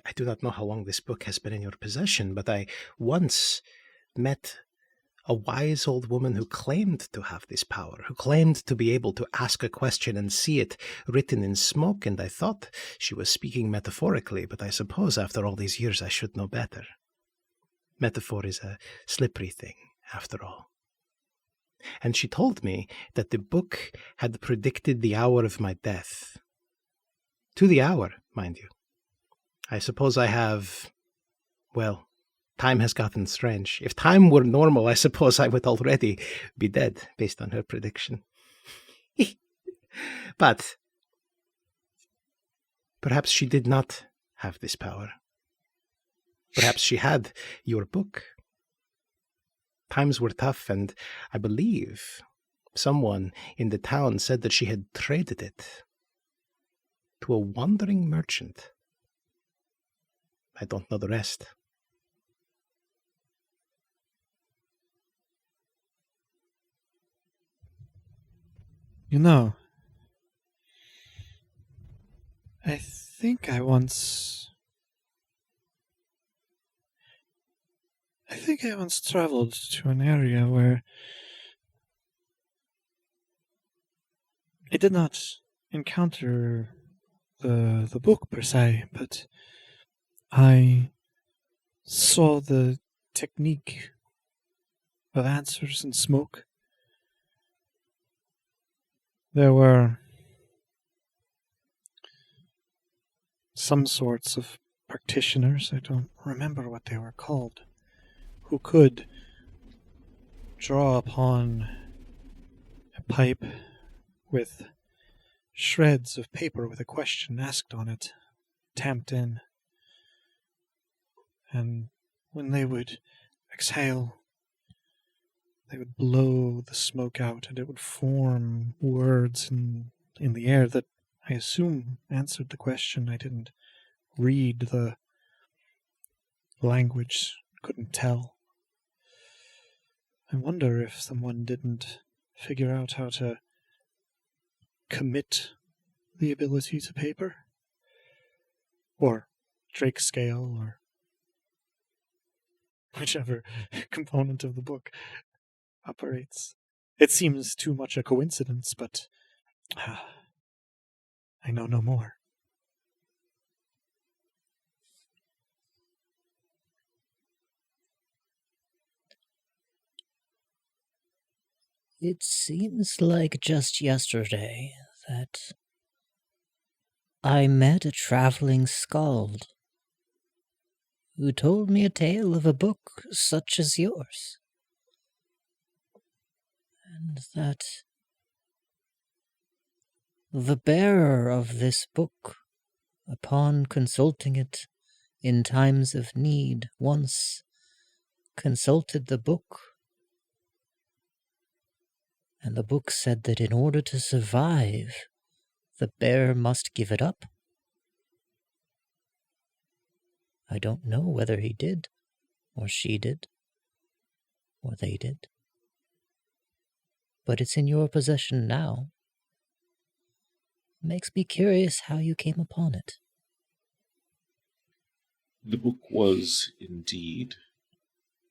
Speaker 2: I do not know how long this book has been in your possession, but I once met a wise old woman who claimed to have this power, who claimed to be able to ask a question and see it written in smoke, and I thought she was speaking metaphorically, but I suppose after all these years I should know better. Metaphor is a slippery thing, after all. And she told me that the book had predicted the hour of my death. To the hour, mind you. I suppose I have, well, time has gotten strange. If time were normal, I suppose I would already be dead, based on her prediction. But perhaps she did not have this power. Perhaps she had your book. Times were tough, and I believe someone in the town said that she had traded it to a wandering merchant. I don't know the rest.
Speaker 1: You know, I think I once traveled to an area where I did not encounter the book per se, but I saw the technique of answers in smoke. There were some sorts of practitioners, I don't remember what they were called, who could draw upon a pipe with shreds of paper with a question asked on it, tamped in. And when they would exhale, they would blow the smoke out, and it would form words in the air that I assume answered the question. I didn't read the language, couldn't tell. I wonder if someone didn't figure out how to commit the ability to paper, or Drake scale, or whichever component of the book operates. It seems too much a coincidence, but I know no more.
Speaker 4: It seems like just yesterday that I met a traveling skald who told me a tale of a book such as yours, and that the bearer of this book, upon consulting it in times of need, once consulted the book, and the book said that in order to survive, the bearer must give it up. I don't know whether he did, or she did, or they did. But it's in your possession now. Makes me curious how you came upon it.
Speaker 3: The book was indeed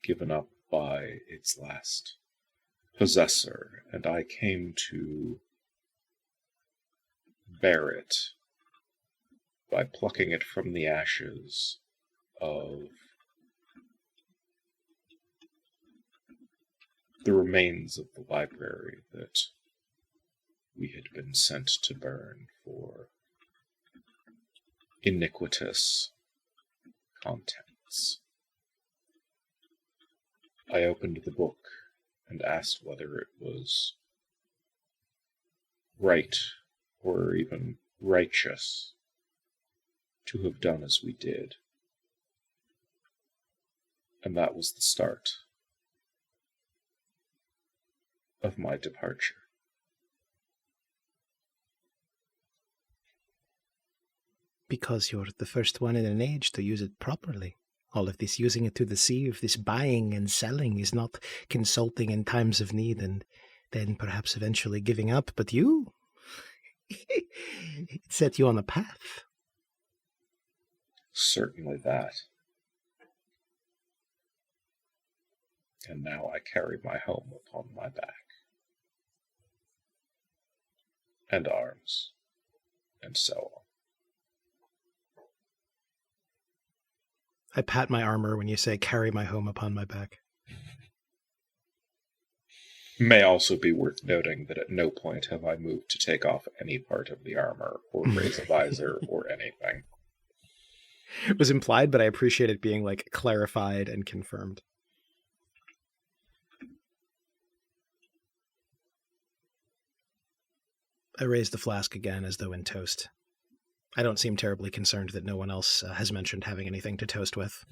Speaker 3: given up by its last possessor, and I came to bear it by plucking it from the ashes of the remains of the library that we had been sent to burn for iniquitous contents. I opened the book and asked whether it was right or even righteous to have done as we did. And that was the start of my departure.
Speaker 2: Because you're the first one in an age to use it properly. All of this using it to deceive, this buying and selling is not consulting in times of need and then perhaps eventually giving up. But you, it set you on a path.
Speaker 3: Certainly that. And now I carry my home upon my back. And arms. And so on.
Speaker 2: I pat my armor when you say carry my home upon my back.
Speaker 3: May also be worth noting that at no point have I moved to take off any part of the armor or raise a visor or anything.
Speaker 2: It was implied, but I appreciate it being like clarified and confirmed. I raised the flask again as though in toast. I don't seem terribly concerned that no one else has mentioned having anything to toast with.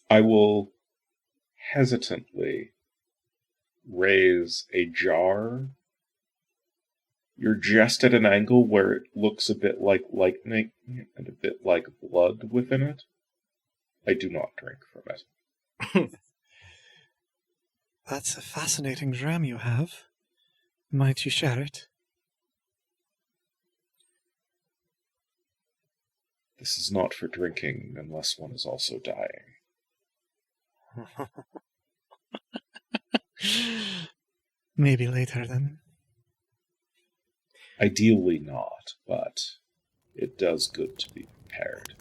Speaker 3: I will hesitantly raise a jar. You're just at an angle where it looks a bit like lightning and a bit like blood within it. I do not drink from it.
Speaker 1: That's a fascinating dram you have. Might you share it?
Speaker 3: This is not for drinking unless one is also dying.
Speaker 1: Maybe later then.
Speaker 3: Ideally not, but it does good to be prepared.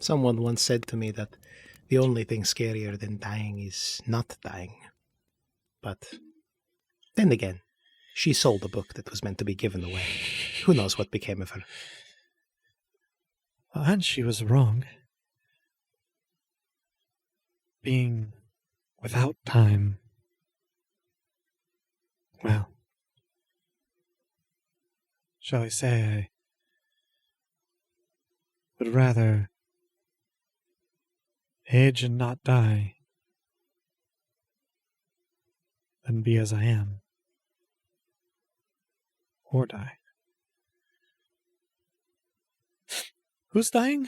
Speaker 2: Someone once said to me that the only thing scarier than dying is not dying. But then again, she sold a book that was meant to be given away. Who knows what became of her?
Speaker 1: And she was wrong. Being without time. Well, shall we say I would rather age and not die than be as I am. Or die. Who's dying?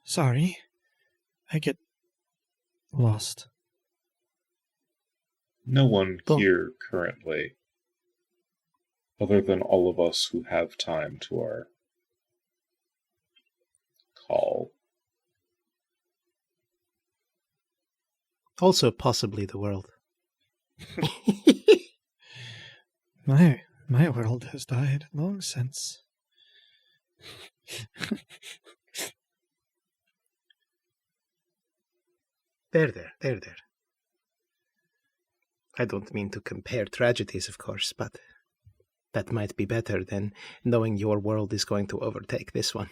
Speaker 1: Sorry. I get lost.
Speaker 3: No one
Speaker 2: Well-
Speaker 3: here currently. other than all of us who have time to our call.
Speaker 2: Also, possibly the world.
Speaker 1: My world has died long since.
Speaker 2: There. I don't mean to compare tragedies, of course, but that might be better than knowing your world is going to overtake this one.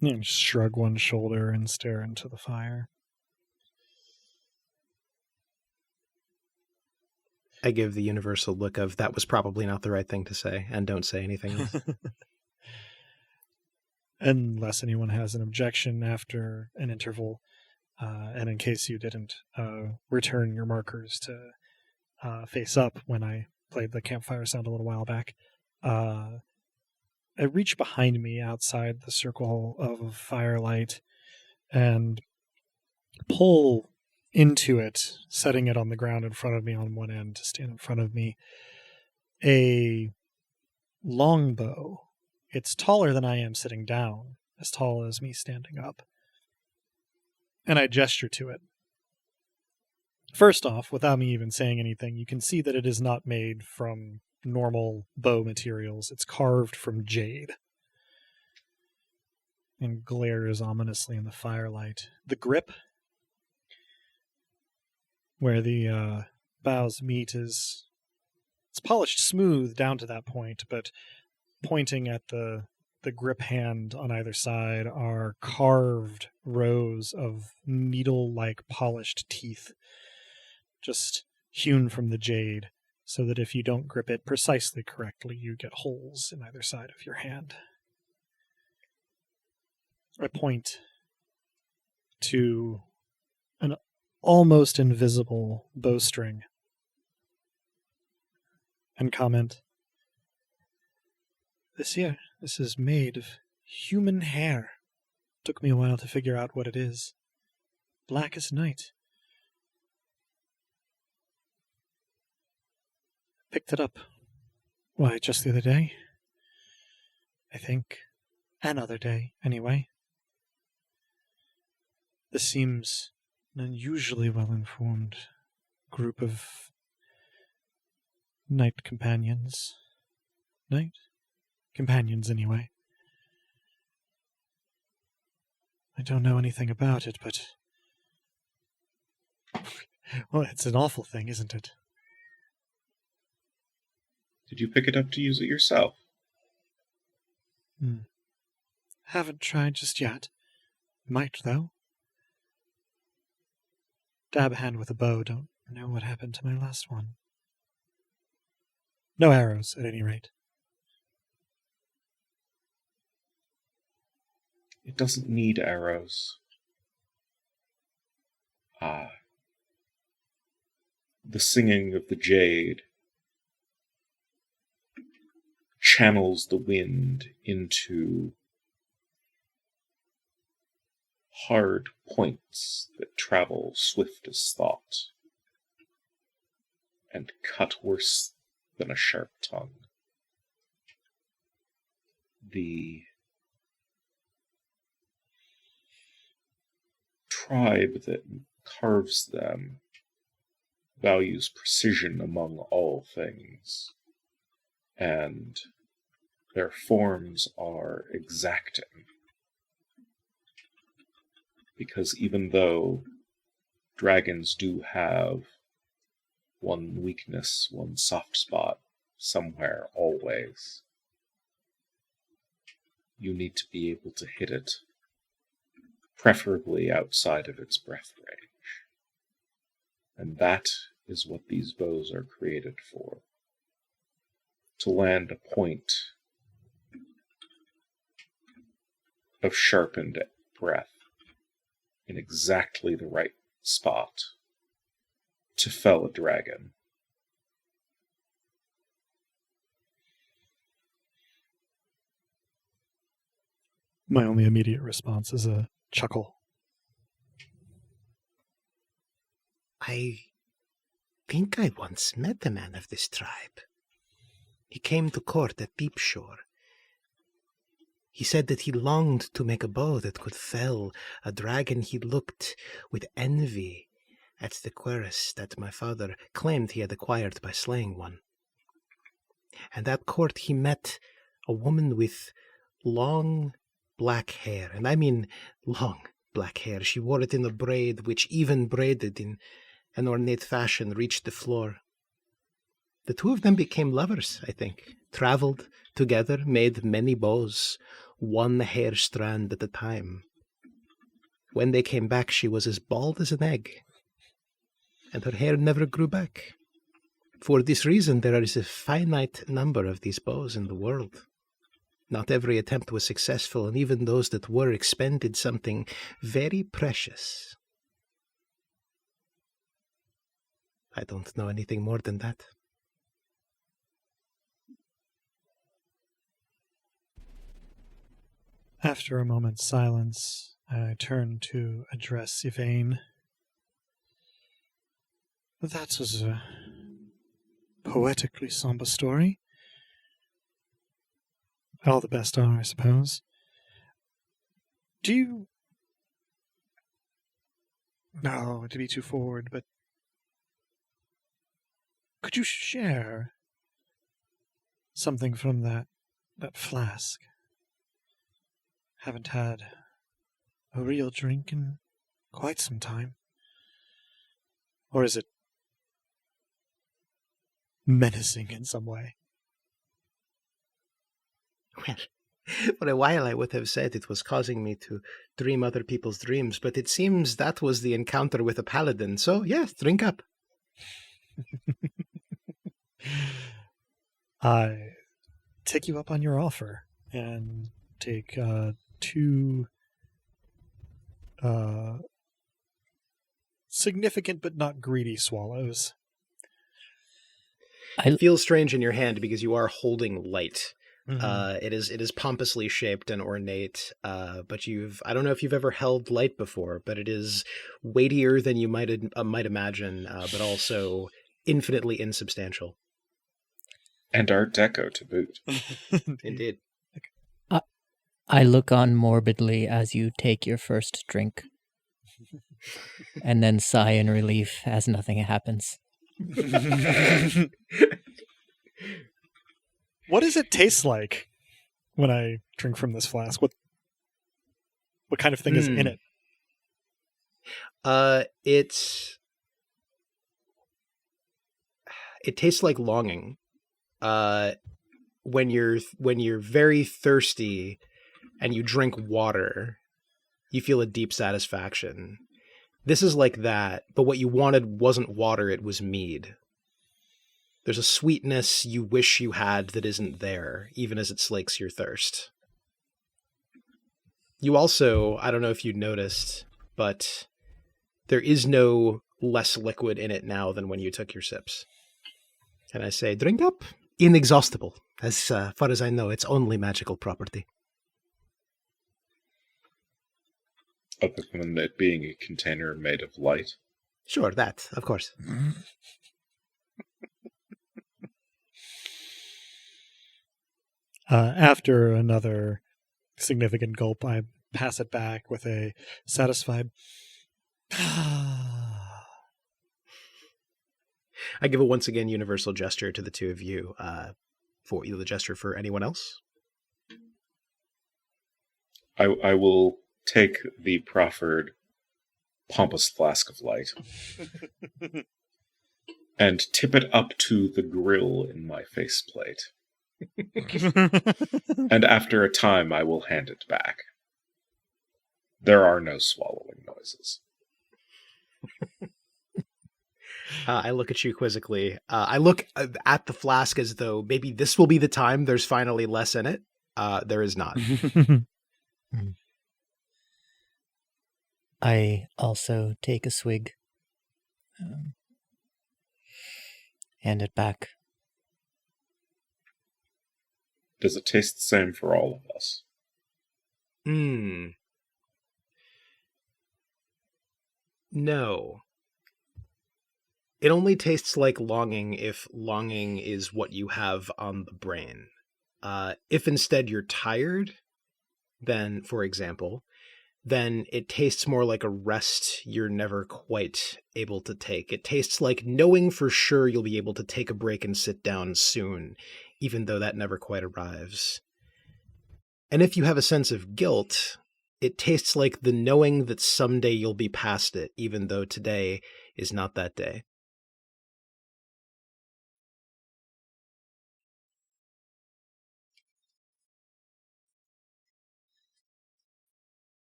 Speaker 1: You just shrug one shoulder and stare into the fire.
Speaker 2: I give the universal look of that was probably not the right thing to say, and don't say anything else.
Speaker 1: Unless anyone has an objection after an interval, and in case you didn't return your markers to face up when I played the campfire sound a little while back, I reach behind me outside the circle of firelight and pull into it, setting it on the ground in front of me on one end to stand in front of me, a longbow. It's taller than I am sitting down, as tall as me standing up. And I gesture to it. First off, without me even saying anything, you can see that it is not made from normal bow materials. It's carved from jade and glares ominously in the firelight. The grip, where the bows meet, it's polished smooth down to that point, but pointing at the grip hand on either side are carved rows of needle-like polished teeth, just hewn from the jade, so that if you don't grip it precisely correctly, you get holes in either side of your hand. I point to an almost invisible bowstring and comment, This is made of human hair. Took me a while to figure out what it is. Black as night. Picked it up. Why, just the other day? I think. Another day, anyway. This seems an unusually well-informed group of knight companions. Knight? Companions, anyway. I don't know anything about it, but... well, it's an awful thing, isn't it?
Speaker 3: Did you pick it up to use it yourself?
Speaker 1: Haven't tried just yet. Might, though. Dab a hand with a bow, don't know what happened to my last one. No arrows, at any rate.
Speaker 3: It doesn't need arrows. The singing of the jade channels the wind into hard points that travel swift as thought and cut worse than a sharp tongue. The tribe that carves them values precision among all things, and their forms are exacting. Because even though dragons do have one weakness, one soft spot somewhere always, you need to be able to hit it, preferably outside of its breath range. And that is what these bows are created for. To land a point of sharpened breath in exactly the right spot to fell a dragon.
Speaker 1: My only immediate response is a chuckle.
Speaker 2: I think I once met a man of this tribe. He came to court at Deepshore. He said that he longed to make a bow that could fell a dragon. He looked with envy at the cuirass that my father claimed he had acquired by slaying one. And at court he met a woman with long black hair, and I mean long black hair. She wore it in a braid which, even braided in an ornate fashion, reached the floor. The two of them became lovers, I think, traveled together, made many bows, one hair strand at a time. When they came back, she was as bald as an egg, and her hair never grew back. For this reason, there is a finite number of these bows in the world. Not every attempt was successful, and even those that were expended something very precious. I don't know anything more than that.
Speaker 1: After a moment's silence, I turn to address Yvain. That was a poetically somber story. All the best are, I suppose. Do you... No, to be too forward, but... Could you share something from that flask? Haven't had a real drink in quite some time. Or is it menacing in some way?
Speaker 2: Well, for a while I would have said it was causing me to dream other people's dreams, but it seems that was the encounter with a paladin, so yes, drink up.
Speaker 1: I take you up on your offer and take 2 significant but not greedy swallows.
Speaker 2: It feels strange in your hand because you are holding light.
Speaker 1: Mm-hmm.
Speaker 2: It is pompously shaped and ornate, but I don't know if you've ever held light before, but it is weightier than you might imagine, but also infinitely insubstantial.
Speaker 3: And Art Deco to boot.
Speaker 2: Indeed.
Speaker 4: I look on morbidly as you take your first drink, and then sigh in relief as nothing happens.
Speaker 1: What does it taste like when I drink from this flask? What kind of thing is in it?
Speaker 2: It tastes like longing. When you're very thirsty and you drink water, you feel a deep satisfaction. This is like that, but what you wanted wasn't water, it was mead. There's a sweetness you wish you had that isn't there, even as it slakes your thirst. You also, I don't know if you noticed, but there is no less liquid in it now than when you took your sips. And I say, drink up. Inexhaustible. As far as I know, it's only magical property.
Speaker 3: Other than it being a container made of light.
Speaker 2: Sure, that, of course.
Speaker 1: After another significant gulp, I pass it back with a satisfied...
Speaker 2: I give a once again universal gesture to the two of you. For you, the gesture for anyone else?
Speaker 3: I will take the proffered pompous flask of light and tip it up to the grill in my faceplate. And after a time, I will hand it back. There are no swallowing noises.
Speaker 2: I look at you quizzically. I look at the flask as though maybe this will be the time there's finally less in it. There is not.
Speaker 4: I also take a swig. Hand it back.
Speaker 3: Does it taste the same for all of us?
Speaker 2: No. It only tastes like longing if longing is what you have on the brain. If instead you're tired, then, for example, then it tastes more like a rest you're never quite able to take. It tastes like knowing for sure you'll be able to take a break and sit down soon, even though that never quite arrives. And if you have a sense of guilt, it tastes like the knowing that someday you'll be past it, even though today is not that day.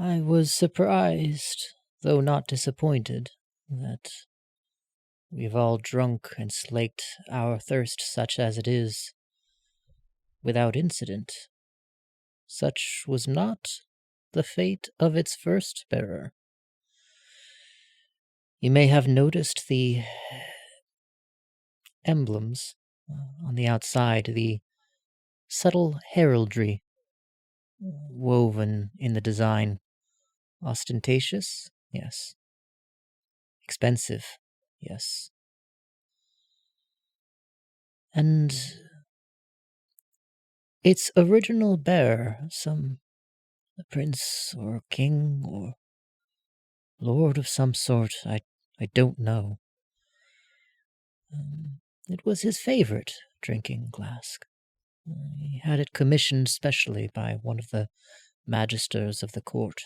Speaker 4: I was surprised, though not disappointed, that we've all drunk and slaked our thirst such as it is, without incident. Such was not the fate of its first bearer. You may have noticed the emblems on the outside, the subtle heraldry woven in the design. Ostentatious? Yes. Expensive? Yes. And its original bearer, some prince or king or lord of some sort, I don't know. It was his favorite drinking flask. He had it commissioned specially by one of the magisters of the court.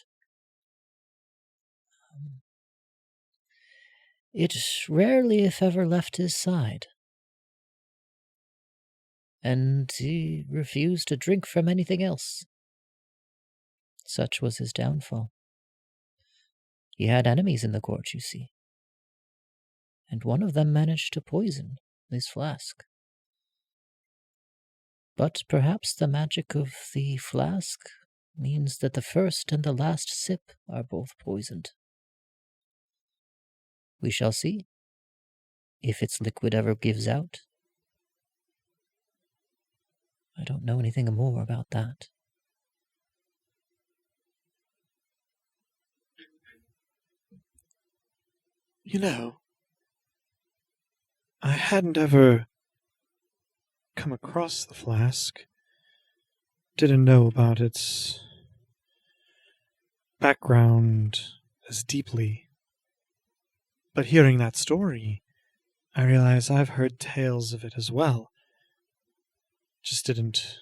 Speaker 4: It rarely, if ever, left his side. And he refused to drink from anything else. Such was his downfall. He had enemies in the court, you see. And one of them managed to poison his flask. But perhaps the magic of the flask means that the first and the last sip are both poisoned. We shall see, if its liquid ever gives out. I don't know anything more about that.
Speaker 1: You know, I hadn't ever come across the flask. Didn't know about its background as deeply. But hearing that story, I realize I've heard tales of it as well. Just didn't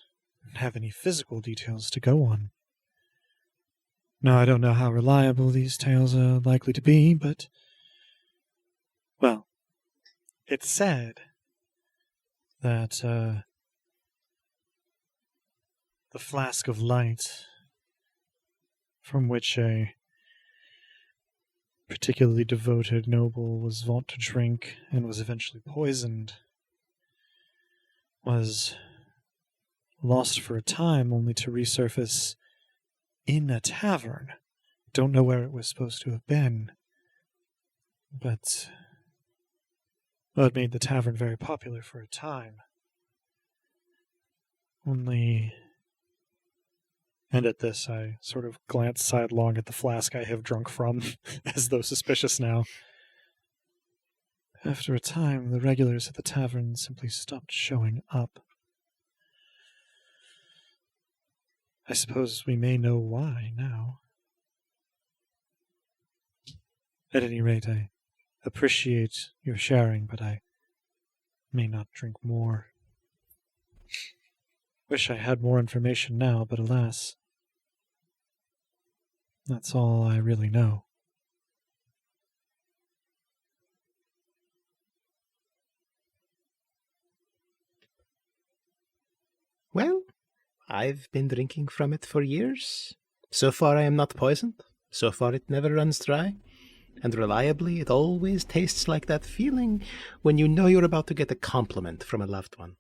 Speaker 1: have any physical details to go on. Now, I don't know how reliable these tales are likely to be, but, well, it's said that the flask of light from which a particularly devoted noble was wont to drink and was eventually poisoned was lost for a time only to resurface in a tavern. Don't know where it was supposed to have been, but well, it made the tavern very popular for a time. Only... And at this, I sort of glance sidelong at the flask I have drunk from, as though suspicious now. After a time, the regulars at the tavern simply stopped showing up. I suppose we may know why now. At any rate, I appreciate your sharing, but I may not drink more. Wish I had more information now, but alas, that's all I really know.
Speaker 2: Well, I've been drinking from it for years. So far I am not poisoned. So far it never runs dry. And reliably, it always tastes like that feeling when you know you're about to get a compliment from a loved one.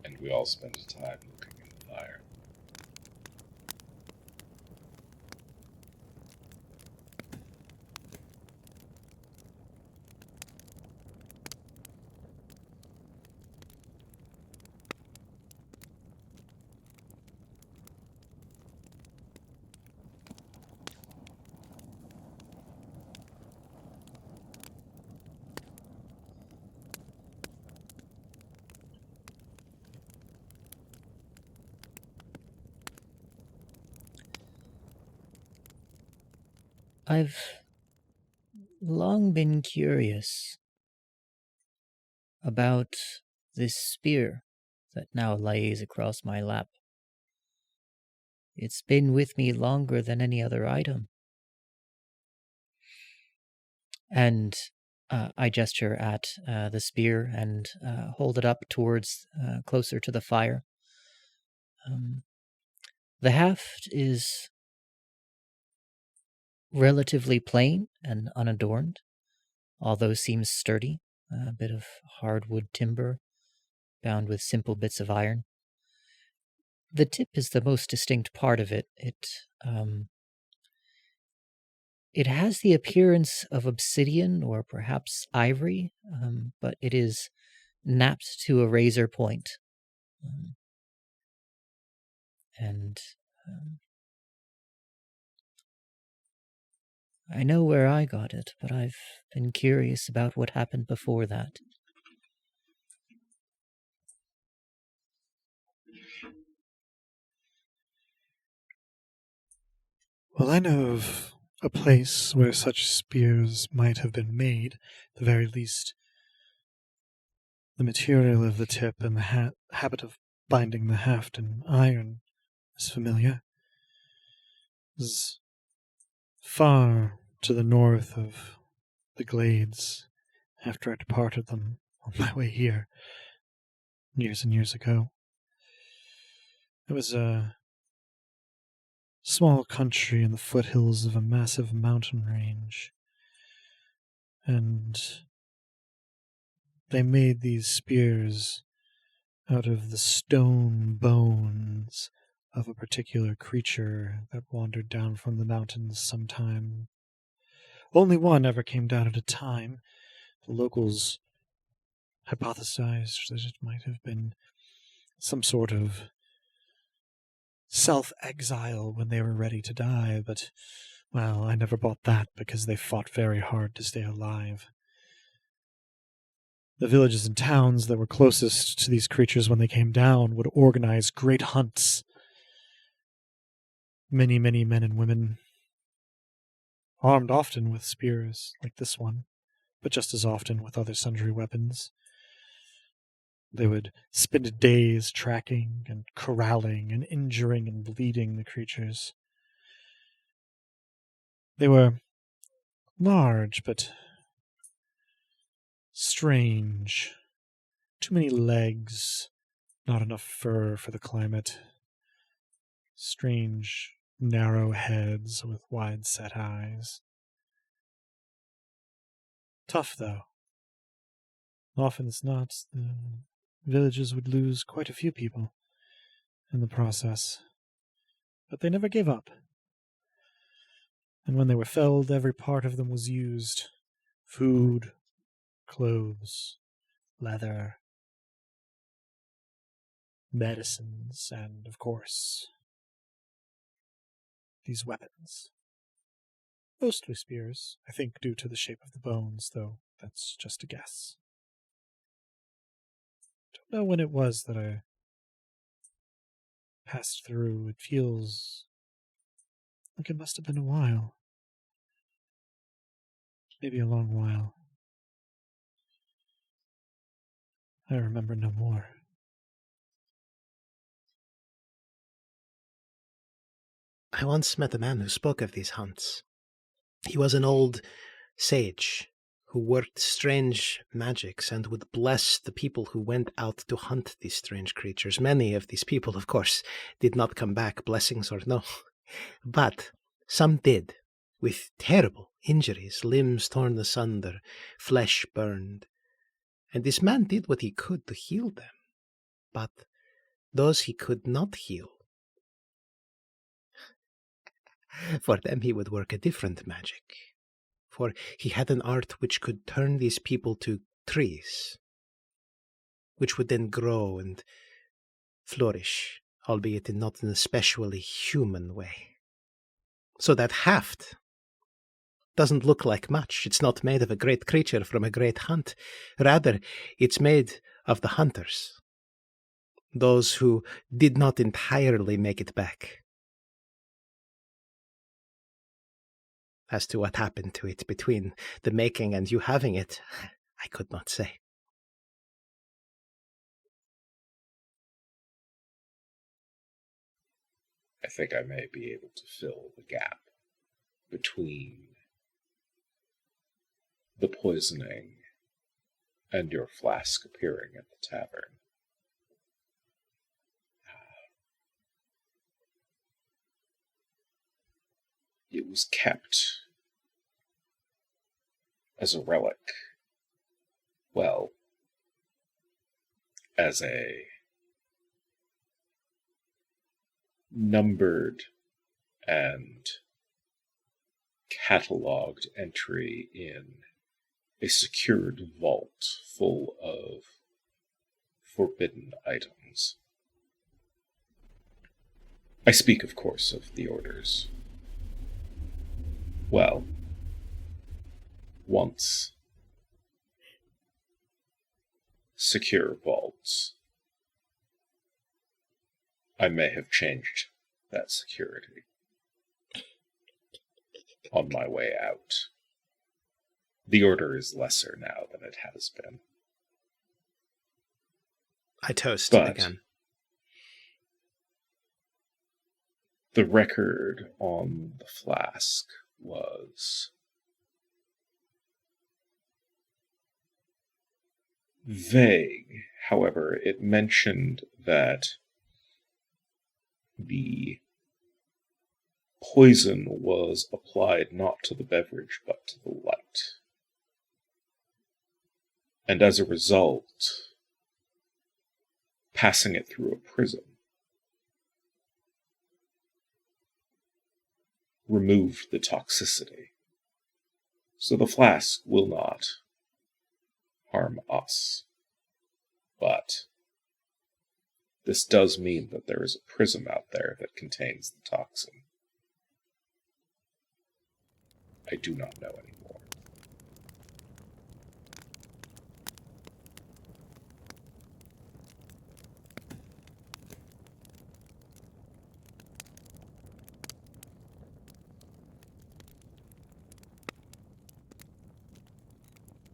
Speaker 3: And we all spend time looking in the fire.
Speaker 4: I've long been curious about this spear that now lays across my lap. It's been with me longer than any other item. And I gesture at the spear and hold it up towards closer to the fire. The haft is relatively plain and unadorned, although seems sturdy. A bit of hardwood timber bound with simple bits of iron. The tip is the most distinct part of it. It has the appearance of obsidian or perhaps ivory, but it is napped to a razor point. I know where I got it, but I've been curious about what happened before that.
Speaker 1: Well, I know of a place where such spears might have been made. At the very least, the material of the tip and the habit of binding the haft in iron is familiar. Is far to the north of the glades after I departed them on my way here years and years ago. It was a small country in the foothills of a massive mountain range, and they made these spears out of the stone bones of a particular creature that wandered down from the mountains sometime. Only one ever came down at a time. The locals hypothesized that it might have been some sort of self-exile when they were ready to die, but, well, I never bought that because they fought very hard to stay alive. The villages and towns that were closest to these creatures when they came down would organize great hunts. Many, many men and women, armed often with spears like this one, but just as often with other sundry weapons. They would spend days tracking and corralling and injuring and bleeding the creatures. They were large, but strange. Too many legs, not enough fur for the climate. Strange, narrow heads with wide-set eyes. Tough, though. Often as not, the villages would lose quite a few people in the process. But they never gave up. And when they were felled, every part of them was used. Food, clothes, leather, medicines, and, of course, these weapons. Mostly spears, I think due to the shape of the bones, though that's just a guess. Don't know when it was that I passed through. It feels like it must have been a while. Maybe a long while. I remember no more.
Speaker 2: I once met a man who spoke of these hunts. He was an old sage who worked strange magics and would bless the people who went out to hunt these strange creatures. Many of these people, of course, did not come back, blessings or no. But some did, with terrible injuries, limbs torn asunder, flesh burned. And this man did what he could to heal them. But those he could not heal, for them he would work a different magic. For he had an art which could turn these people to trees, which would then grow and flourish, albeit in not an especially human way. So that haft doesn't look like much. It's not made of a great creature from a great hunt. Rather, it's made of the hunters, those who did not entirely make it back. As to what happened to it between the making and you having it, I could not say.
Speaker 3: I think I may be able to fill the gap between the poisoning and your flask appearing at the tavern. It was kept as a relic, well, as a numbered and catalogued entry in a secured vault full of forbidden items. I speak, of course, of the orders. Well, once secure vaults, I may have changed that security on my way out. The order is lesser now than it has been.
Speaker 2: I toast
Speaker 3: But
Speaker 2: again.
Speaker 3: the record on the flask was vague. However, it mentioned that the poison was applied not to the beverage but to the light. And as a result, passing it through a prism removed the toxicity. So the flask will not harm us. But this does mean that there is a prism out there that contains the toxin. I do not know anymore.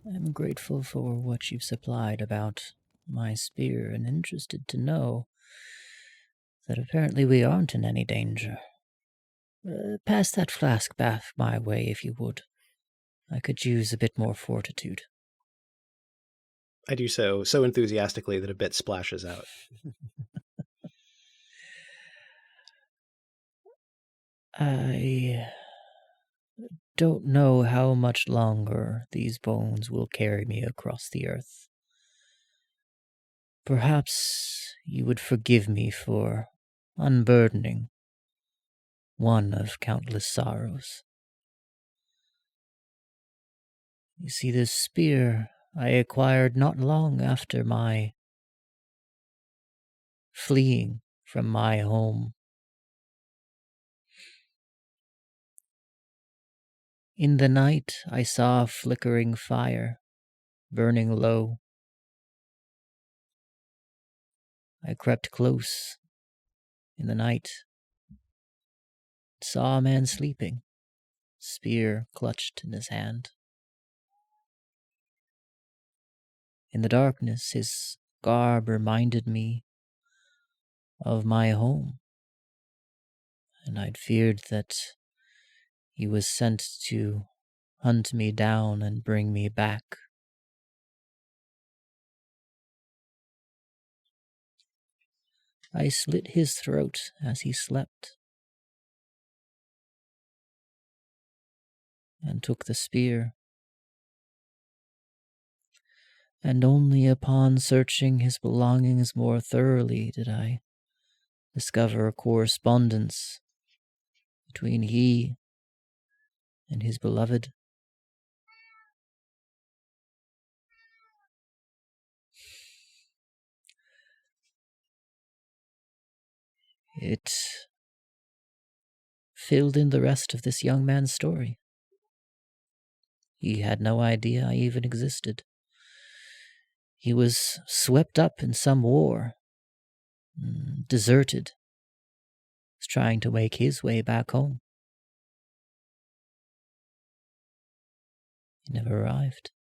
Speaker 4: I'm grateful for what you've supplied about my spear and interested to know that apparently we aren't in any danger. Pass that flask back my way if you would. I could use a bit more fortitude.
Speaker 2: I do so enthusiastically that a bit splashes out.
Speaker 4: I don't know how much longer these bones will carry me across the earth. Perhaps you would forgive me for unburdening one of countless sorrows. You see, this spear I acquired not long after my fleeing from my home. In the night, I saw a flickering fire, burning low. I crept close in the night, saw a man sleeping, spear clutched in his hand. In the darkness, his garb reminded me of my home, and I'd feared that he was sent to hunt me down and bring me back. I slit his throat as he slept, and took the spear. And only upon searching his belongings more thoroughly did I discover a correspondence between he and his beloved. It filled in the rest of this young man's story. He had no idea I even existed. He was swept up in some war, deserted, was trying to make his way back home. You never arrived.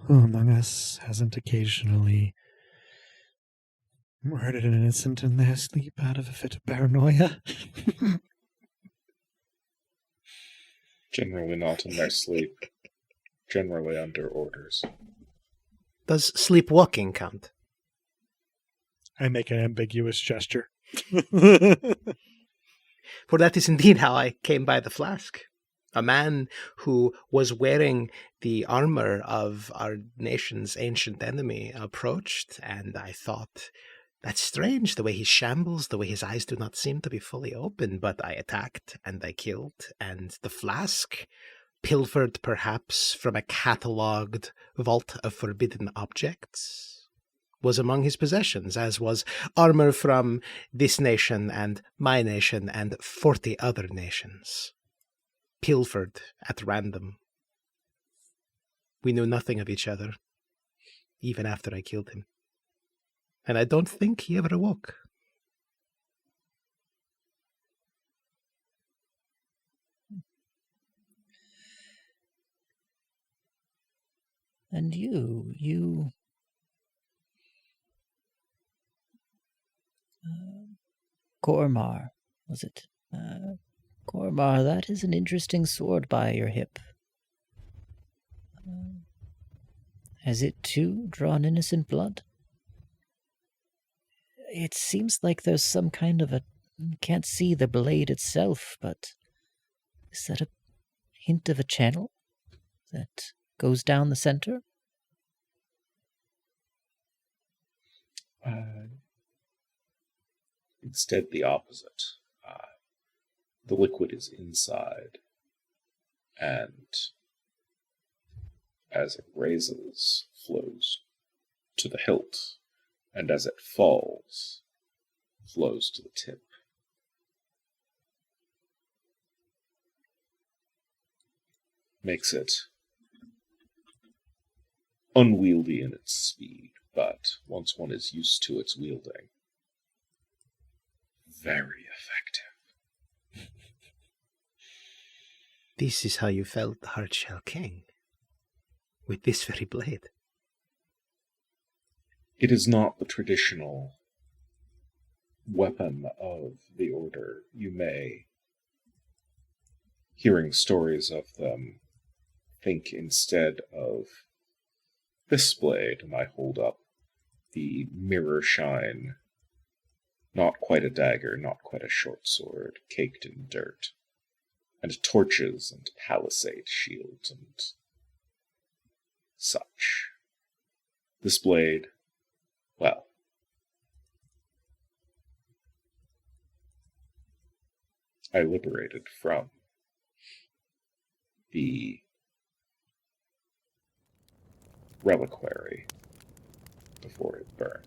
Speaker 1: Who among us hasn't occasionally murdered an innocent in their sleep out of a fit of paranoia?
Speaker 3: Generally not in their sleep. Generally under orders.
Speaker 2: Does sleepwalking count?
Speaker 1: I make an ambiguous gesture.
Speaker 2: For that is indeed how I came by the flask. A man who was wearing the armor of our nation's ancient enemy approached, and I thought, that's strange, the way he shambles, the way his eyes do not seem to be fully open, but I attacked, and I killed, and the flask, pilfered perhaps from a catalogued vault of forbidden objects, was among his possessions, as was armor from this nation and my nation and 40 other nations. Pilfered at random. We knew nothing of each other, even after I killed him. And I don't think he ever awoke.
Speaker 4: And you... Kormar, was it? Kormar, that is an interesting sword by your hip. Has it too drawn innocent blood? It seems like there's some kind of a... Can't see the blade itself, but... Is that a hint of a channel that goes down the center?
Speaker 3: Instead, the opposite. The liquid is inside, and as it raises, flows to the hilt, and as it falls, flows to the tip. Makes it unwieldy in its speed, but once one is used to its wielding, very effective.
Speaker 2: This is how you felt the Hardshell King, with this very blade.
Speaker 3: It is not the traditional weapon of the Order. You may, hearing stories of them, think instead of this blade, and I hold up the mirror shine, not quite a dagger, not quite a short sword, caked in dirt, and torches and palisade shields and such. This blade, well, I liberated from the reliquary before it burned.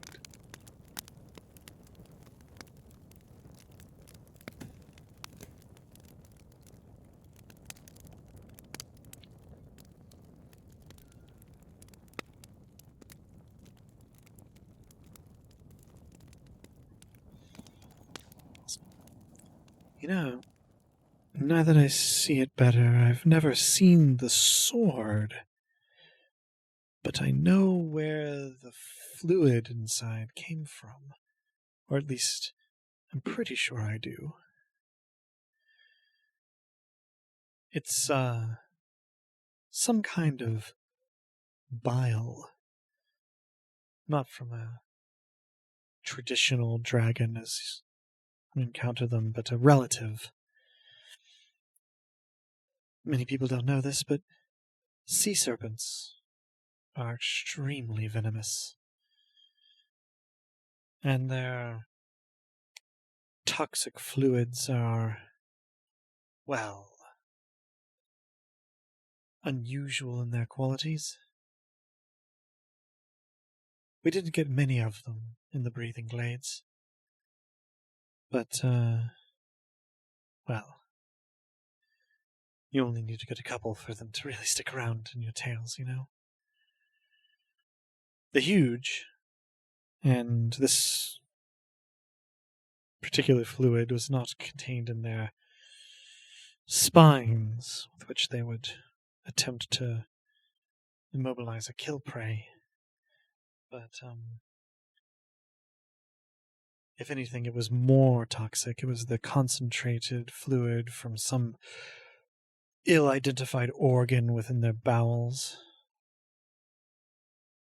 Speaker 1: You know, now that I see it better, I've never seen the sword. But I know where the fluid inside came from. Or at least, I'm pretty sure I do. It's, some kind of bile. Not from a traditional dragon as we encounter them, but a relative. Many people don't know this, but sea serpents are extremely venomous. And their toxic fluids are, well, unusual in their qualities. We didn't get many of them in the Breathing Glades. But, well, you only need to get a couple for them to really stick around in your tails, you know? They're huge, and this particular fluid was not contained in their spines, with which they would attempt to immobilize or kill prey. But, if anything, it was more toxic. It was the concentrated fluid from some ill-identified organ within their bowels.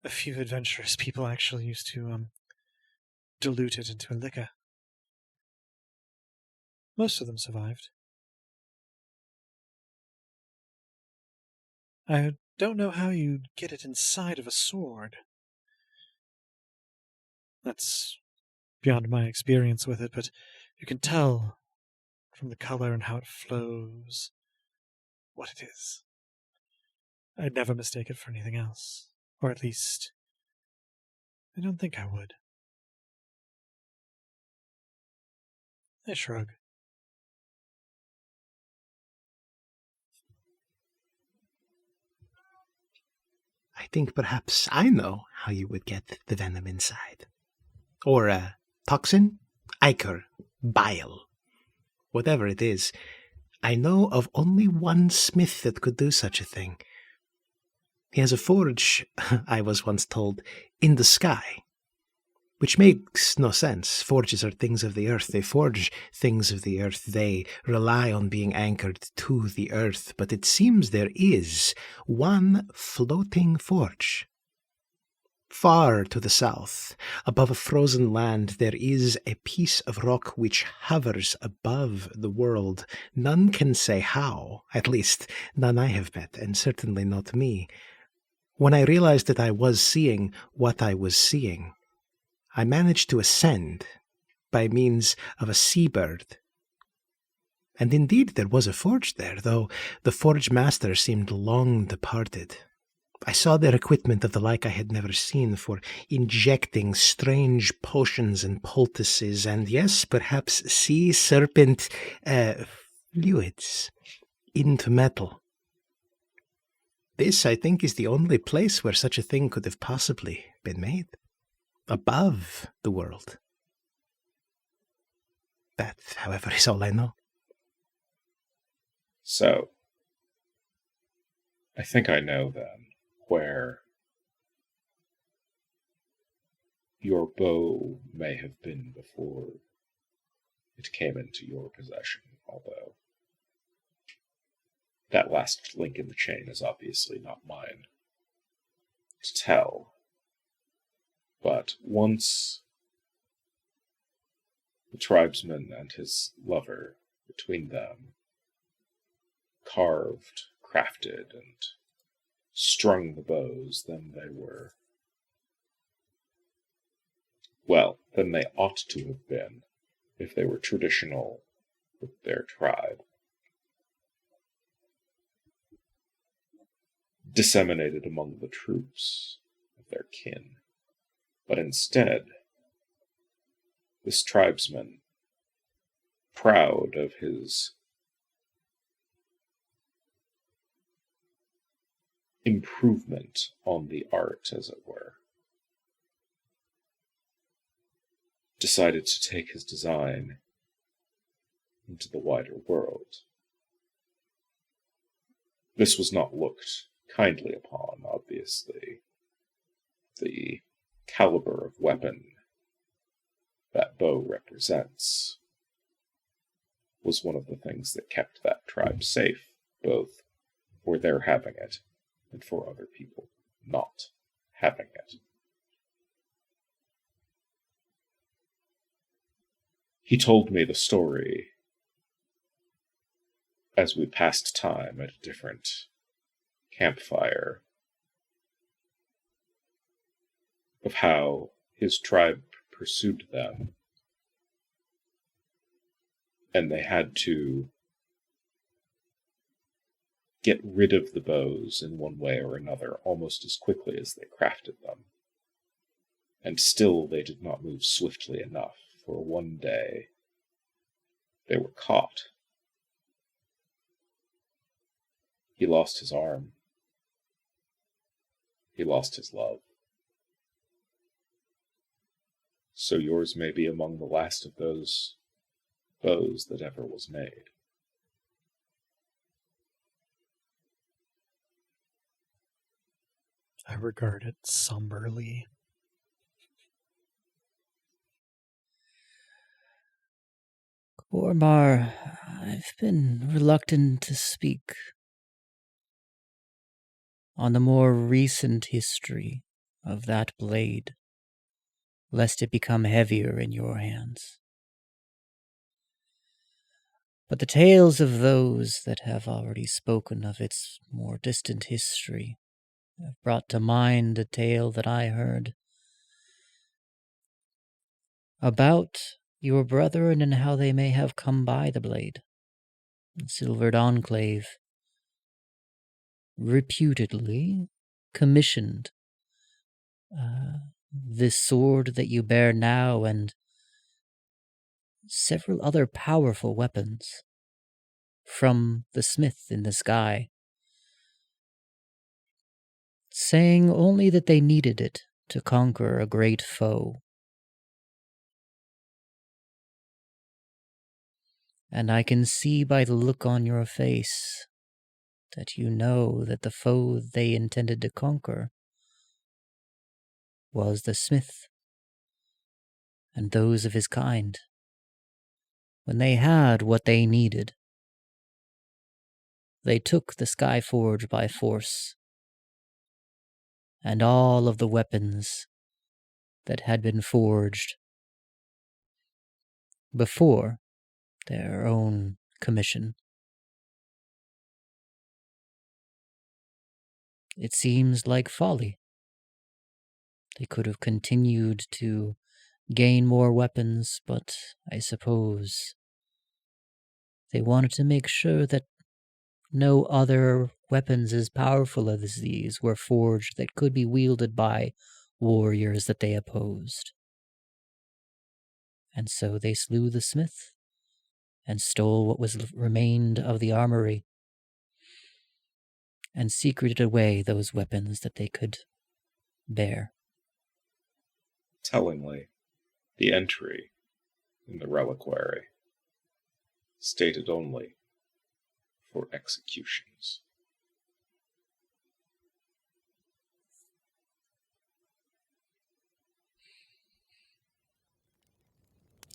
Speaker 1: A few adventurous people actually used to, dilute it into a liquor. Most of them survived. I don't know how you'd get it inside of a sword. That's beyond my experience with it, but you can tell from the color and how it flows what it is. I'd never mistake it for anything else. Or at least, I don't think I would. I shrug.
Speaker 2: I think perhaps I know how you would get the venom inside. Or a toxin, ichor, bile. Whatever it is, I know of only one smith that could do such a thing. He has a forge, I was once told, in the sky. Which makes no sense. Forges are things of the earth. They forge things of the earth. They rely on being anchored to the earth. But it seems there is one floating forge. Far to the south, above a frozen land, there is a piece of rock which hovers above the world. None can say how, at least none I have met, and certainly not me. When I realized that I was seeing what I was seeing, I managed to ascend by means of a seabird. And indeed there was a forge there, though the forge master seemed long departed. I saw their equipment of the like I had never seen for injecting strange potions and poultices, and yes, perhaps sea serpent fluids into metal. This, I think, is the only place where such a thing could have possibly been made. Above the world. That, however, is all I know.
Speaker 3: So, I think I know then where your bow may have been before it came into your possession, although that last link in the chain is obviously not mine to tell. But once the tribesman and his lover, between them, carved, crafted, and strung the bows, then they were, well, then they ought to have been, if they were traditional with their tribe, disseminated among the troops of their kin. But instead, this tribesman, proud of his improvement on the art, as it were, decided to take his design into the wider world. This was not looked kindly upon, obviously. The caliber of weapon that bow represents was one of the things that kept that tribe safe, both for their having it and for other people not having it. He told me the story as we passed time at a different campfire of how his tribe pursued them, and they had to get rid of the bows in one way or another almost as quickly as they crafted them. And still they did not move swiftly enough, for one day they were caught. He lost his arm. He lost his love. So yours may be among the last of those bows that ever was made.
Speaker 1: I regard it somberly.
Speaker 4: Ormar, I've been reluctant to speak on the more recent history of that blade, lest it become heavier in your hands. But the tales of those that have already spoken of its more distant history have brought to mind a tale that I heard about your brethren and how they may have come by the blade. The Silvered Enclave reputedly commissioned this sword that you bear now and several other powerful weapons from the smith in the sky, saying only that they needed it to conquer a great foe. And I can see by the look on your face that you know that the foe they intended to conquer was the smith and those of his kind. When they had what they needed, they took the Skyforge by force, and all of the weapons that had been forged before their own commission. It seems like folly. They could have continued to gain more weapons, but I suppose they wanted to make sure that no other weapons as powerful as these were forged that could be wielded by warriors that they opposed. And so they slew the smith and stole what was remained of the armory and secreted away those weapons that they could bear.
Speaker 3: Tellingly, the entry in the reliquary stated only for executions.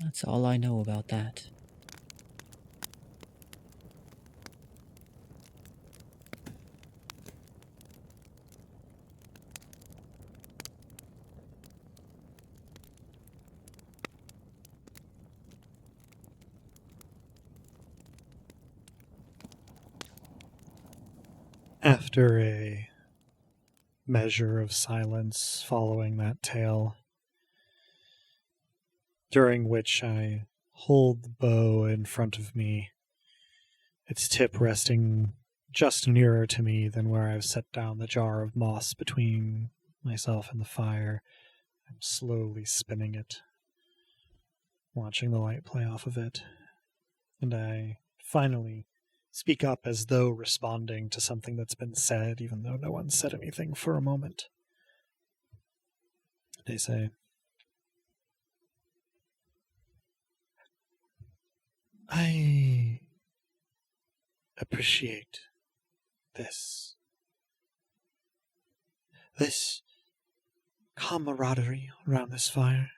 Speaker 4: That's all I know about that.
Speaker 1: After a measure of silence following that tale, during which I hold the bow in front of me, its tip resting just nearer to me than where I've set down the jar of moss between myself and the fire, I'm slowly spinning it, watching the light play off of it, and I finally speak up as though responding to something that's been said, even though no one said anything for a moment. They say, I appreciate this camaraderie around this fire.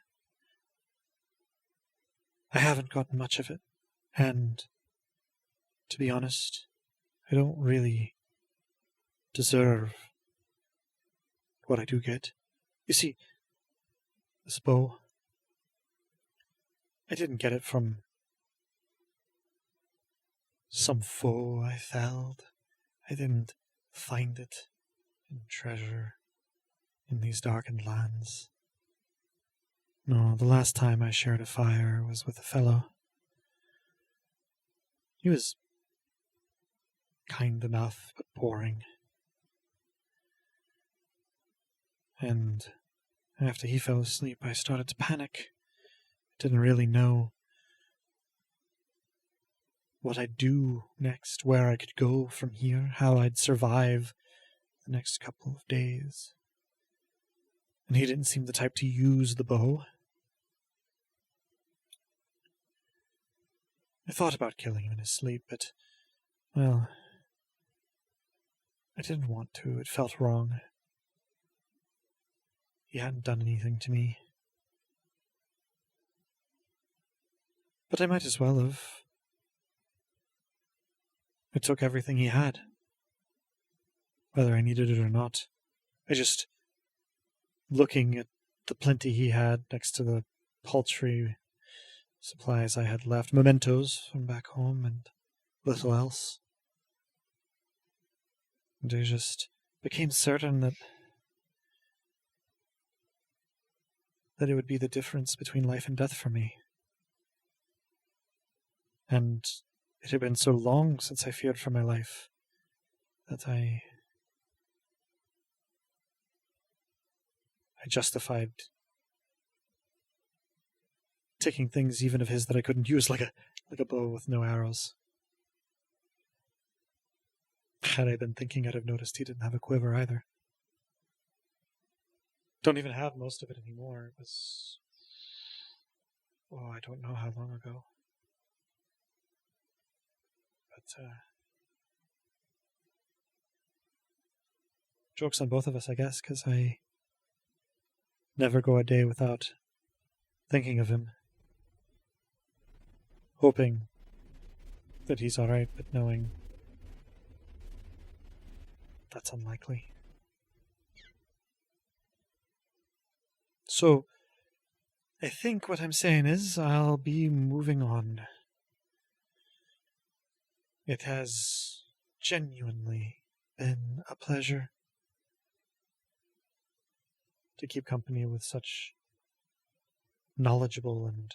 Speaker 1: I haven't gotten much of it, and to be honest, I don't really deserve what I do get. You see, this bow, I didn't get it from some foe I felled. I didn't find it in treasure in these darkened lands. No, the last time I shared a fire was with a fellow. He was kind enough, but boring. And after he fell asleep, I started to panic. I didn't really know what I'd do next, where I could go from here, how I'd survive the next couple of days. And he didn't seem the type to use the bow. I thought about killing him in his sleep, but, well, I didn't want to. It felt wrong. He hadn't done anything to me. But I might as well have. I took everything he had. Whether I needed it or not. I just, looking at the plenty he had next to the paltry supplies I had left, mementos from back home and little else. And I just became certain that it would be the difference between life and death for me. And it had been so long since I feared for my life that I justified taking things even of his that I couldn't use, like a bow with no arrows. Had I been thinking, I'd have noticed he didn't have a quiver either. Don't even have most of it anymore. It was... oh, I don't know how long ago. But, joke's on both of us, I guess, because I never go a day without thinking of him. Hoping that he's alright, but knowing that's unlikely. So, I think what I'm saying is I'll be moving on. It has genuinely been a pleasure to keep company with such knowledgeable and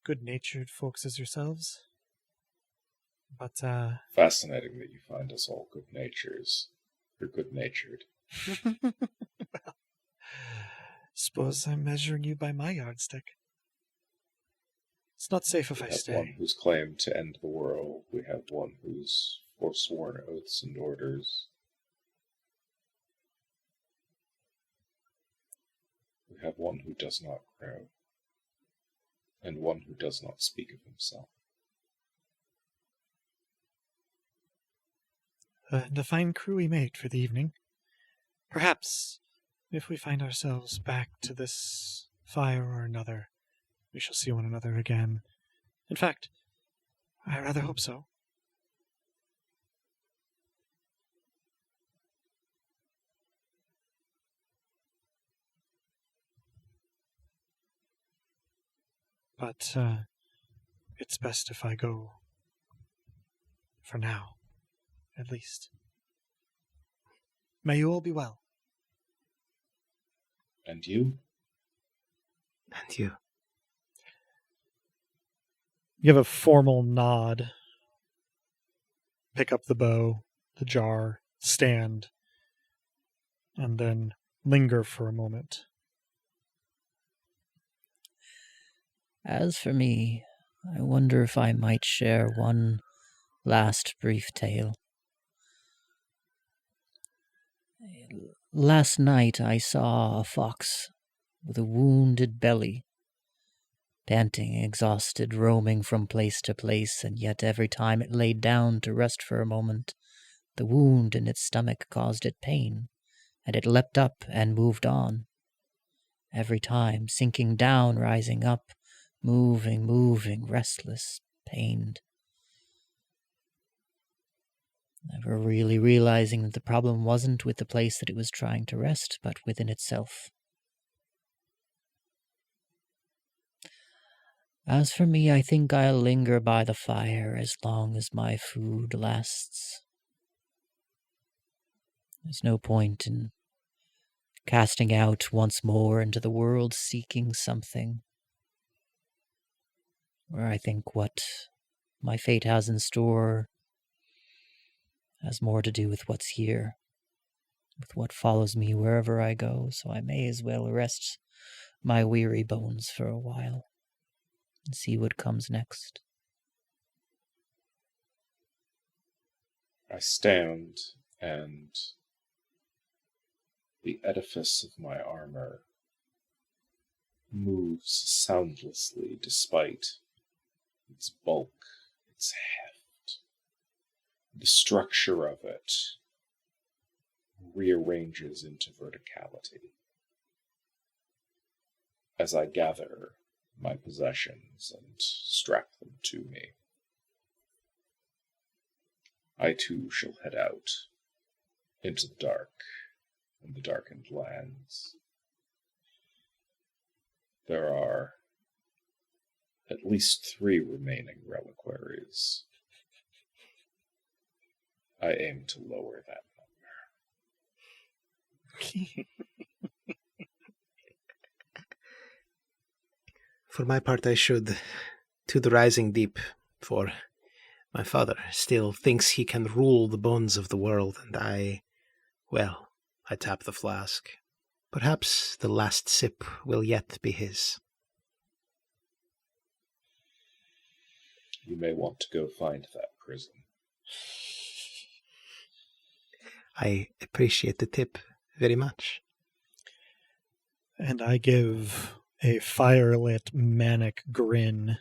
Speaker 1: good-natured folks as yourselves. But,
Speaker 3: Fascinating that you find us all good-natured.
Speaker 1: well, suppose I'm measuring you by my yardstick. It's not safe if I
Speaker 3: We have
Speaker 1: stay.
Speaker 3: one who's claimed to end the world. We have one who's forsworn oaths and orders. We have one who does not grow, and one who does not speak of himself.
Speaker 1: And a fine crew we made for the evening. Perhaps, if we find ourselves back to this fire or another, we shall see one another again. In fact, I rather hope so. But, it's best if I go. For now, at least. May you all be well.
Speaker 3: And you?
Speaker 2: And you.
Speaker 1: Give a formal nod. Pick up the bow, the jar, stand, and then linger for a moment.
Speaker 4: As for me, I wonder if I might share one last brief tale. Last night I saw a fox with a wounded belly, panting, exhausted, roaming from place to place, and yet every time it laid down to rest for a moment, the wound in its stomach caused it pain, and it leapt up and moved on. Every time, sinking down, rising up, moving, restless, pained. Never really realizing that the problem wasn't with the place that it was trying to rest, but within itself. As for me, I think I'll linger by the fire as long as my food lasts. There's no point in casting out once more into the world seeking something, where I think what my fate has in store has more to do with what's here, with what follows me wherever I go, so I may as well rest my weary bones for a while and see what comes next.
Speaker 3: I stand, and the edifice of my armor moves soundlessly despite its bulk, its heft, the structure of it rearranges into verticality. As I gather my possessions and strap them to me, I too shall head out into the dark and the darkened lands. There are at least 3 remaining reliquaries. I aim to lower that number.
Speaker 2: For my part, I should to the rising deep, for my father still thinks he can rule the bones of the world, and I tap the flask. Perhaps the last sip will yet be his.
Speaker 3: You may want to go find that prison.
Speaker 2: I appreciate the tip very much.
Speaker 1: And I give a firelit, manic grin,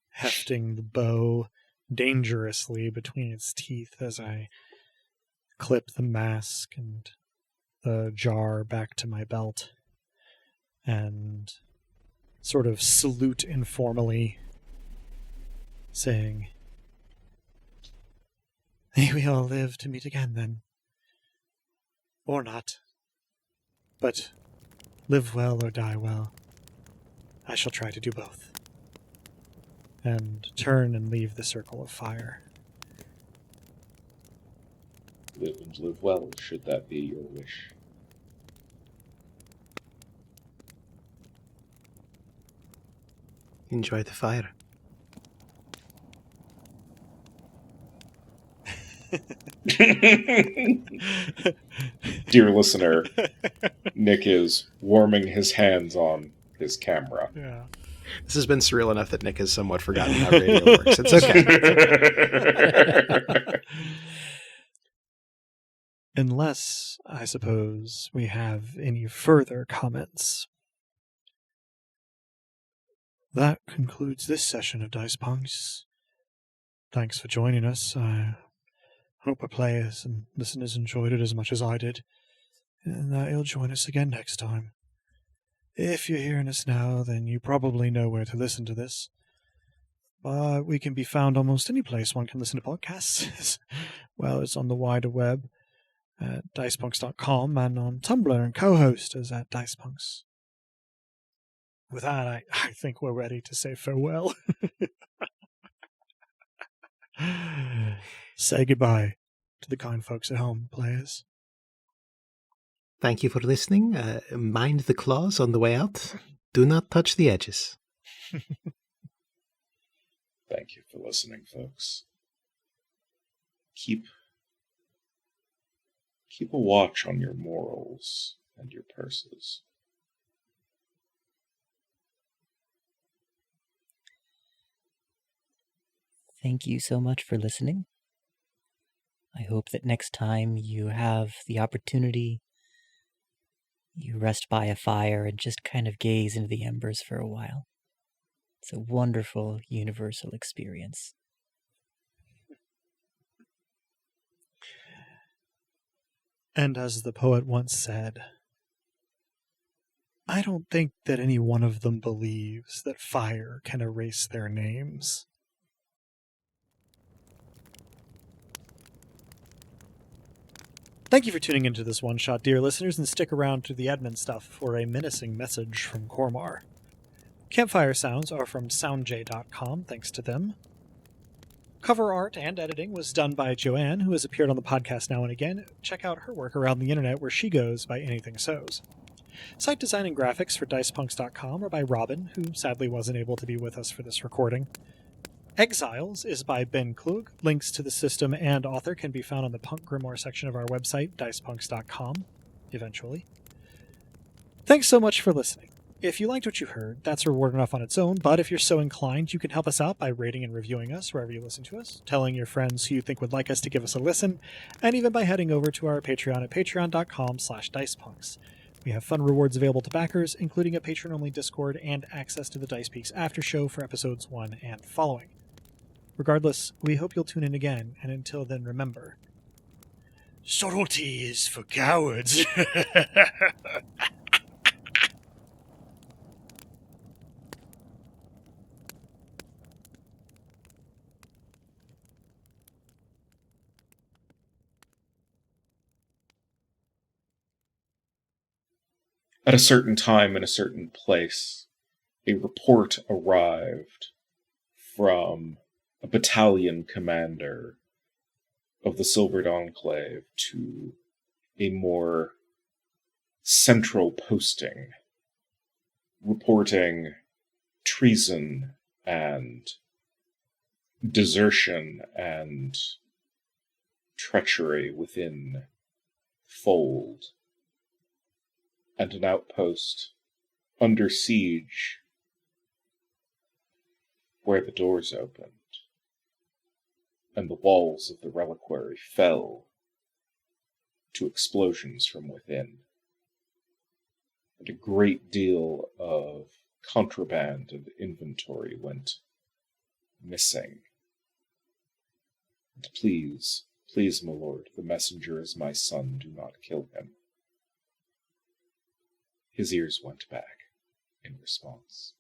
Speaker 1: hefting the bow dangerously between its teeth as I clip the mask and the jar back to my belt and sort of salute informally, saying, "May we all live to meet again, then. Or not. But live well or die well. I shall try to do both." And turn and leave the circle of fire.
Speaker 3: Live and live well, should that be your wish.
Speaker 2: Enjoy the fire.
Speaker 3: Dear listener, Nick is warming his hands on his camera.
Speaker 1: Yeah.
Speaker 2: This has been surreal enough that Nick has somewhat forgotten how radio works. It's okay.
Speaker 1: Unless, I suppose, we have any further comments. That concludes this session of Dice Punks. Thanks for joining us. I hope our players and listeners enjoyed it as much as I did, and that you'll join us again next time. If you're hearing us now, then you probably know where to listen to this. But we can be found almost any place one can listen to podcasts. Well, it's on the wider web at dicepunks.com and on Tumblr and co-host is at dicepunks. With that, I think we're ready to say farewell. Say goodbye to the kind folks at home, players.
Speaker 2: Thank you for listening. Mind the claws on the way out. Do not touch the edges.
Speaker 3: Thank you for listening, folks. Keep a watch on your morals and your purses.
Speaker 4: Thank you so much for listening. I hope that next time you have the opportunity, you rest by a fire and just kind of gaze into the embers for a while. It's a wonderful, universal experience.
Speaker 1: And as the poet once said, I don't think that any one of them believes that fire can erase their names. Thank you for tuning into this one-shot, dear listeners, and stick around to the admin stuff for a menacing message from Cormar. Campfire sounds are from soundj.com, thanks to them. Cover art and editing was done by Joanne, who has appeared on the podcast now and again. Check out her work around the internet where she goes by Anything Sows. Site design and graphics for dicepunks.com are by Robin, who sadly wasn't able to be with us for this recording. Exiles is by Ben Klug. Links to the system and author can be found on the Punk Grimoire section of our website, dicepunks.com, eventually. Thanks so much for listening. If you liked what you heard, that's reward enough on its own, but if you're so inclined, you can help us out by rating and reviewing us wherever you listen to us, telling your friends who you think would like us to give us a listen, and even by heading over to our Patreon at patreon.com/dicepunks. We have fun rewards available to backers, including a patron-only Discord and access to the Dice Peaks after show for episodes 1 and following. Regardless, we hope you'll tune in again, and until then, remember, subtlety is for cowards.
Speaker 3: At a certain time in a certain place, a report arrived from a battalion commander of the Silvered Enclave to a more central posting, reporting treason and desertion and treachery within Fold, and an outpost under siege where the doors opened and the walls of the reliquary fell to explosions from within, and a great deal of contraband and inventory went missing. And please, my lord, the messenger is my son, do not kill him. His ears went back in response.